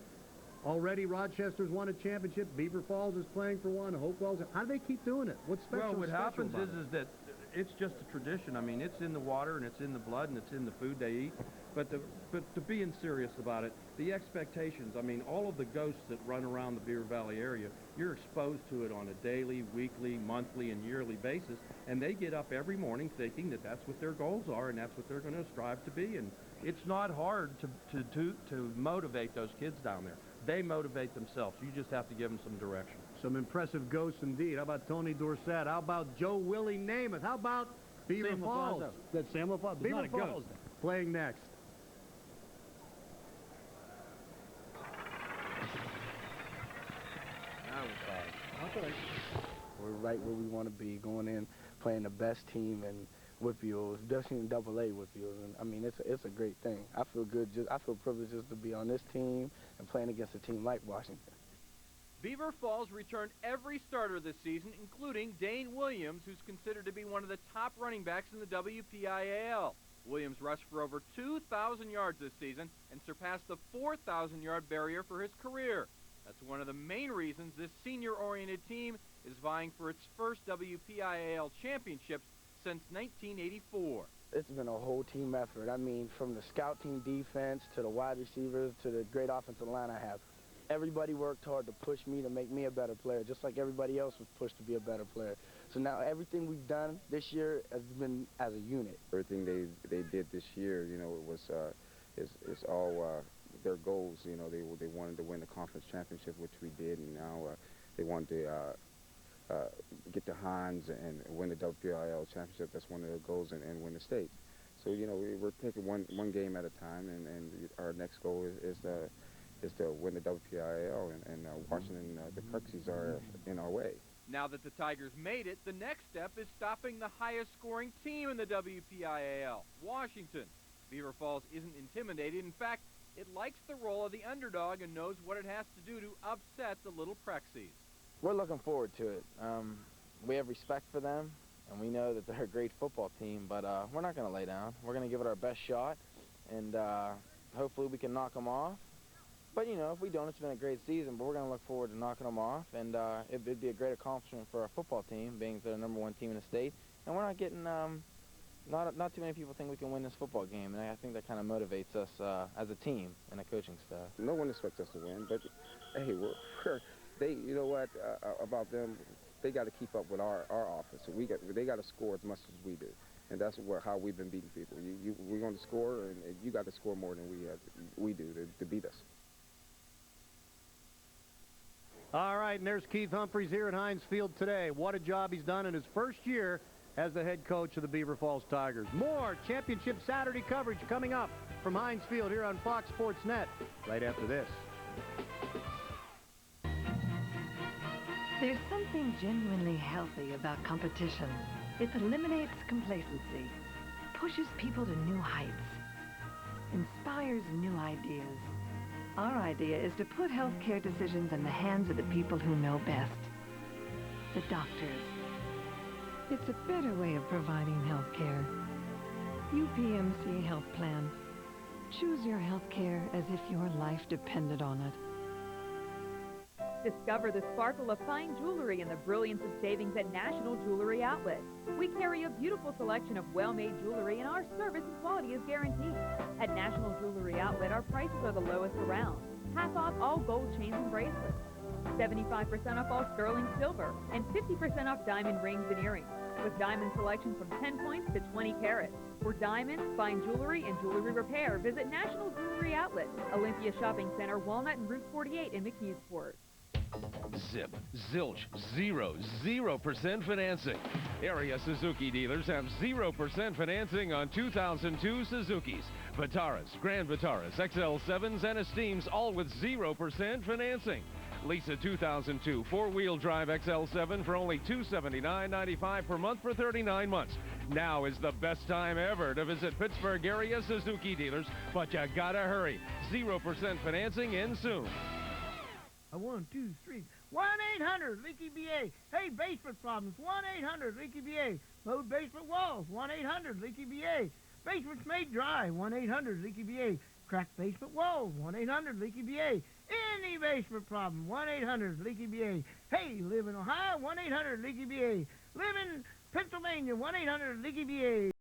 Already, Rochester's won a championship. Beaver Falls is playing for one. Hopewell's. How do they keep doing it? What's special? Well, what happens is that it's just a tradition. I mean, it's in the water and it's in the blood and it's in the food they eat. But to being serious about it, the expectations. I mean, all of the ghosts that run around the Beaver Valley area, you're exposed to it on a daily, weekly, monthly, and yearly basis, and they get up every morning thinking that that's what their goals are and that's what they're going to strive to be. And it's not hard to motivate those kids down there. They motivate themselves. You just have to give them some direction. Some impressive ghosts indeed. How about Tony Dorsett? How about Joe Willie Namath? How about Beaver Sam Falls? LaFazzo. That's Sam LaFazzo. He's Beaver not a Falls ghost. playing next. We're right where we want to be, going in, playing the best team in WPIAL, especially in AA WPIAL. And I mean, it's a great thing. I feel good. I feel privileged just to be on this team and playing against a team like Washington. Beaver Falls returned every starter this season, including Dane Williams, who's considered to be one of the top running backs in the WPIAL. Williams rushed for over 2,000 yards this season and surpassed the 4,000-yard barrier for his career. That's one of the main reasons this senior-oriented team is vying for its first WPIAL championships since 1984. It's been a whole team effort. I mean, from the scout team defense to the wide receivers to the great offensive line I have. Everybody worked hard to push me to make me a better player, just like everybody else was pushed to be a better player. So now everything we've done this year has been as a unit. Everything they did this year, you know, it was it's all their goals. You know, they wanted to win the conference championship, which we did, and now they wanted to get to Hines and win the WPIAL championship. That's one of their goals, and win the state. So you know, we're taking one game at a time, and our next goal is to win the WPIAL, and Washington, the Kirksies are in our way. Now that the Tigers made it, the next step is stopping the highest-scoring team in the WPIAL, Washington. Beaver Falls isn't intimidated. In fact, it likes the role of the underdog and knows what it has to do to upset the Little Prexies. We're looking forward to it. We have respect for them, and we know that they're a great football team, but we're not going to lay down. We're going to give it our best shot, and hopefully we can knock them off. But, you know, if we don't, it's been a great season, but we're going to look forward to knocking them off, and it'd be a great accomplishment for our football team, being the #1 team in the state. And we're not getting, not too many people think we can win this football game, and I think that kind of motivates us as a team and a coaching staff. No one expects us to win, but, hey, you know what, about them, they got to keep up with our offense. So they got to score as much as we do. And that's how we've been beating people. We're going to score, and you got to score more than we do to beat us. All right, and there's Keith Humphreys here at Heinz Field today. What a job he's done in his first year as the head coach of the Beaver Falls Tigers. More Championship Saturday coverage coming up from Heinz Field here on Fox Sports Net right after this. There's something genuinely healthy about competition. It eliminates complacency, pushes people to new heights, inspires new ideas. Our idea is to put healthcare decisions in the hands of the people who know best, the doctors. It's a better way of providing healthcare. UPMC Health Plan. Choose your healthcare as if your life depended on it. Discover the sparkle of fine jewelry and the brilliance of savings at National Jewelry Outlet. We carry a beautiful selection of well-made jewelry, and our service and quality is guaranteed. At National Jewelry Outlet, our prices are the lowest around. Half off all gold chains and bracelets, 75% off all sterling silver, and 50% off diamond rings and earrings, with diamond selection from 10 points to 20 carats. For diamonds, fine jewelry, and jewelry repair, visit National Jewelry Outlet, Olympia Shopping Center, Walnut and Route 48 in McHughesport. Zip, zilch, 0% financing. Area Suzuki dealers have 0% financing on 2002 Suzukis, Vitaras, Grand Vitaras, XL7s, and Esteems, all with 0% financing. Lease a 2002 four-wheel drive XL7 for only $279.95 per month for 39 months. Now is the best time ever to visit Pittsburgh area Suzuki dealers, but you gotta hurry. 0% financing in soon. 1, 2, 3. 1-800-LEAKY-BA. Hey, basement problems. 1-800-LEAKY-BA. Mowed basement walls. 1-800-LEAKY-BA. Basements made dry. 1-800-LEAKY-BA. Cracked basement walls. 1-800-LEAKY-BA. Any basement problem. 1-800-LEAKY-BA. Hey, live in Ohio. 1-800-LEAKY-BA. Live in Pennsylvania. 1-800-LEAKY-BA.